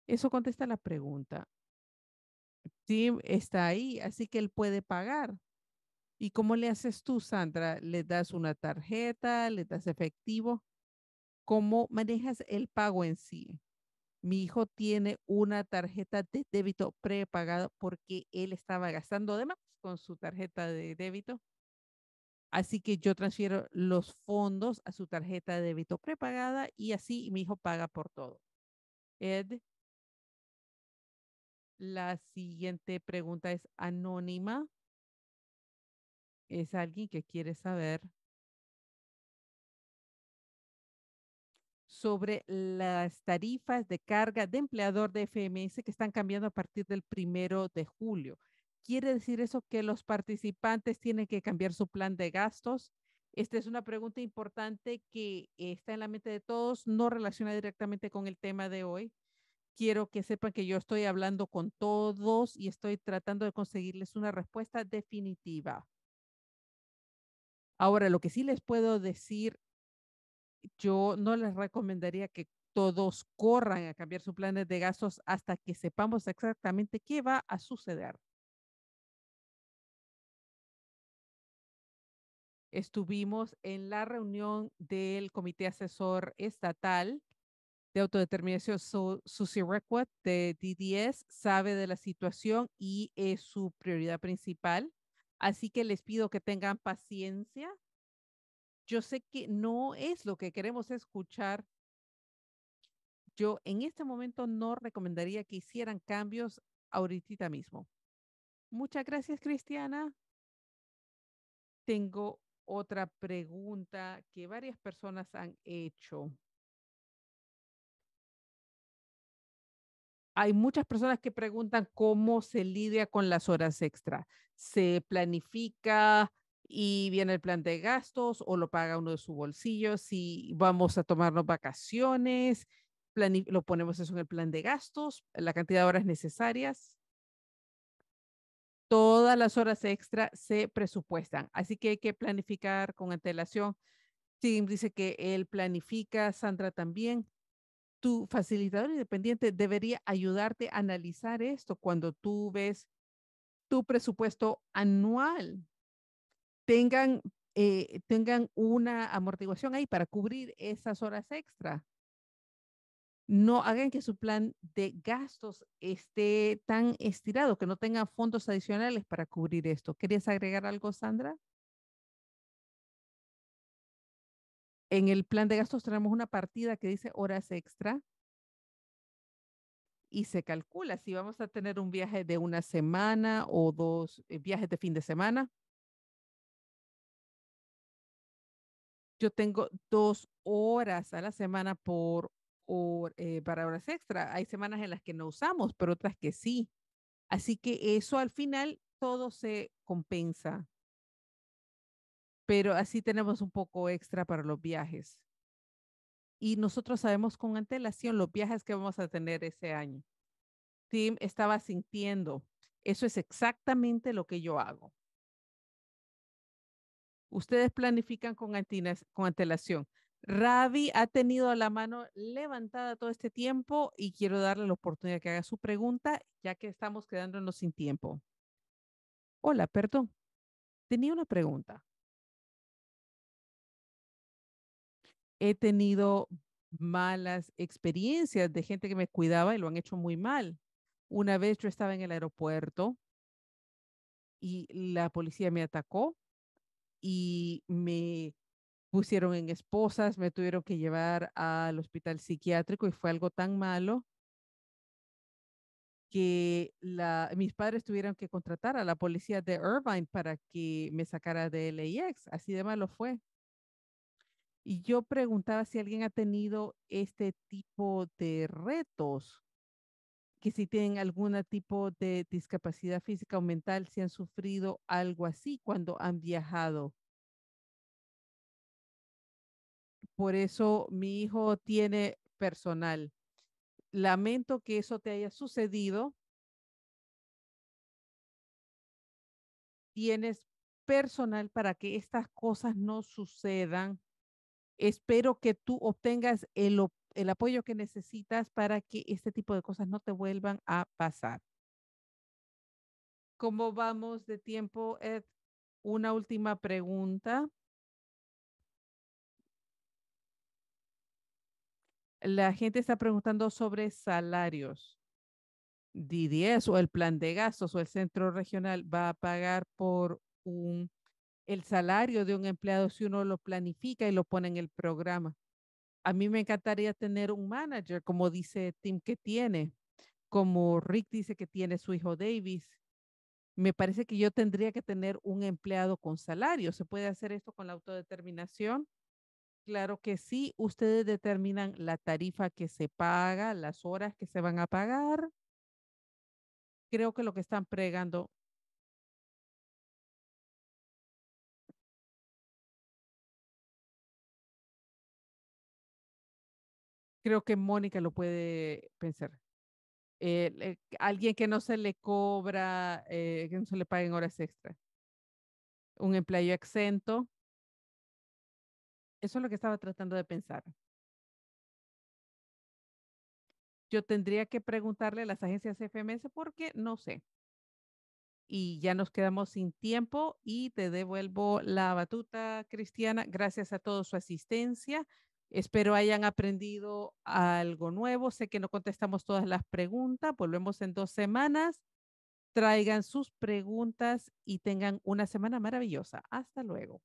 Eso contesta la pregunta. Sí, está ahí, así que él puede pagar. ¿Y cómo le haces tú, Sandra? ¿Le das una tarjeta? ¿Le das efectivo? ¿Cómo manejas el pago en sí? Mi hijo tiene una tarjeta de débito prepagada porque él estaba gastando de más con su tarjeta de débito. Así que yo transfiero los fondos a su tarjeta de débito prepagada y así mi hijo paga por todo. Ed, la siguiente pregunta es anónima. Es alguien que quiere saber sobre las tarifas de carga de empleador de FMS que están cambiando a partir del 1 de julio. ¿Quiere decir eso que los participantes tienen que cambiar su plan de gastos? Esta es una pregunta importante que está en la mente de todos, no relaciona directamente con el tema de hoy. Quiero que sepan que yo estoy hablando con todos y estoy tratando de conseguirles una respuesta definitiva. Ahora, lo que sí les puedo decir, yo no les recomendaría que todos corran a cambiar sus planes de gastos hasta que sepamos exactamente qué va a suceder. Estuvimos en la reunión del Comité Asesor Estatal de autodeterminación. Susie Requat de DDS sabe de la situación y es su prioridad principal. Así que les pido que tengan paciencia. Yo sé que no es lo que queremos escuchar. Yo en este momento no recomendaría que hicieran cambios ahorita mismo. Muchas gracias, Cristiana. Tengo otra pregunta que varias personas han hecho. Hay muchas personas que preguntan cómo se lidia con las horas extra. ¿Se planifica y viene el plan de gastos o lo paga uno de su bolsillo? Si vamos a tomarnos vacaciones, lo ponemos eso en el plan de gastos, la cantidad de horas necesarias. Todas las horas extra se presupuestan, así que hay que planificar con antelación. Tim dice que él planifica, Sandra también. Tu facilitador independiente debería ayudarte a analizar esto cuando tú ves tu presupuesto anual. Tengan, tengan una amortiguación ahí para cubrir esas horas extra. No hagan que su plan de gastos esté tan estirado que no tengan fondos adicionales para cubrir esto. ¿Querías agregar algo, Sandra? En el plan de gastos tenemos una partida que dice horas extra y se calcula si vamos a tener un viaje de una semana o dos viajes de fin de semana. Yo tengo 2 horas a la semana para horas extra. Hay semanas en las que no usamos, pero otras que sí. Así que eso al final todo se compensa, pero así tenemos un poco extra para los viajes. Y nosotros sabemos con antelación los viajes que vamos a tener ese año. Tim estaba sintiendo, eso es exactamente lo que yo hago. Ustedes planifican con antelación. Ravi ha tenido la mano levantada todo este tiempo y quiero darle la oportunidad de que haga su pregunta, ya que estamos quedándonos sin tiempo. Hola, perdón. Tenía una pregunta. He tenido malas experiencias de gente que me cuidaba y lo han hecho muy mal. Una vez yo estaba en el aeropuerto y la policía me atacó y me pusieron en esposas, me tuvieron que llevar al hospital psiquiátrico y fue algo tan malo que mis padres tuvieron que contratar a la policía de Irvine para que me sacara de LAX. Así de malo fue. Y yo preguntaba si alguien ha tenido este tipo de retos, que si tienen algún tipo de discapacidad física o mental, si han sufrido algo así cuando han viajado. Por eso mi hijo tiene personal. Lamento que eso te haya sucedido. Tienes personal para que estas cosas no sucedan. Espero que tú obtengas el apoyo que necesitas para que este tipo de cosas no te vuelvan a pasar. ¿Cómo vamos de tiempo, Ed? Una última pregunta. La gente está preguntando sobre salarios. DDS o el plan de gastos o el centro regional va a pagar por el salario de un empleado si uno lo planifica y lo pone en el programa. A mí me encantaría tener un manager, como dice Tim que tiene, como Rick dice que tiene su hijo Davis. Me parece que yo tendría que tener un empleado con salario. ¿Se puede hacer esto con la autodeterminación? Claro que sí. Ustedes determinan la tarifa que se paga, las horas que se van a pagar. Creo que lo que están pregando, creo que Mónica lo puede pensar. Alguien que no se le cobra, que no se le paguen horas extra. Un empleado exento. Eso es lo que estaba tratando de pensar. Yo tendría que preguntarle a las agencias FMS porque no sé. Y ya nos quedamos sin tiempo y te devuelvo la batuta, Cristiana. Gracias a todos su asistencia. Espero hayan aprendido algo nuevo. Sé que no contestamos todas las preguntas. Volvemos en 2 semanas. Traigan sus preguntas y tengan una semana maravillosa. Hasta luego.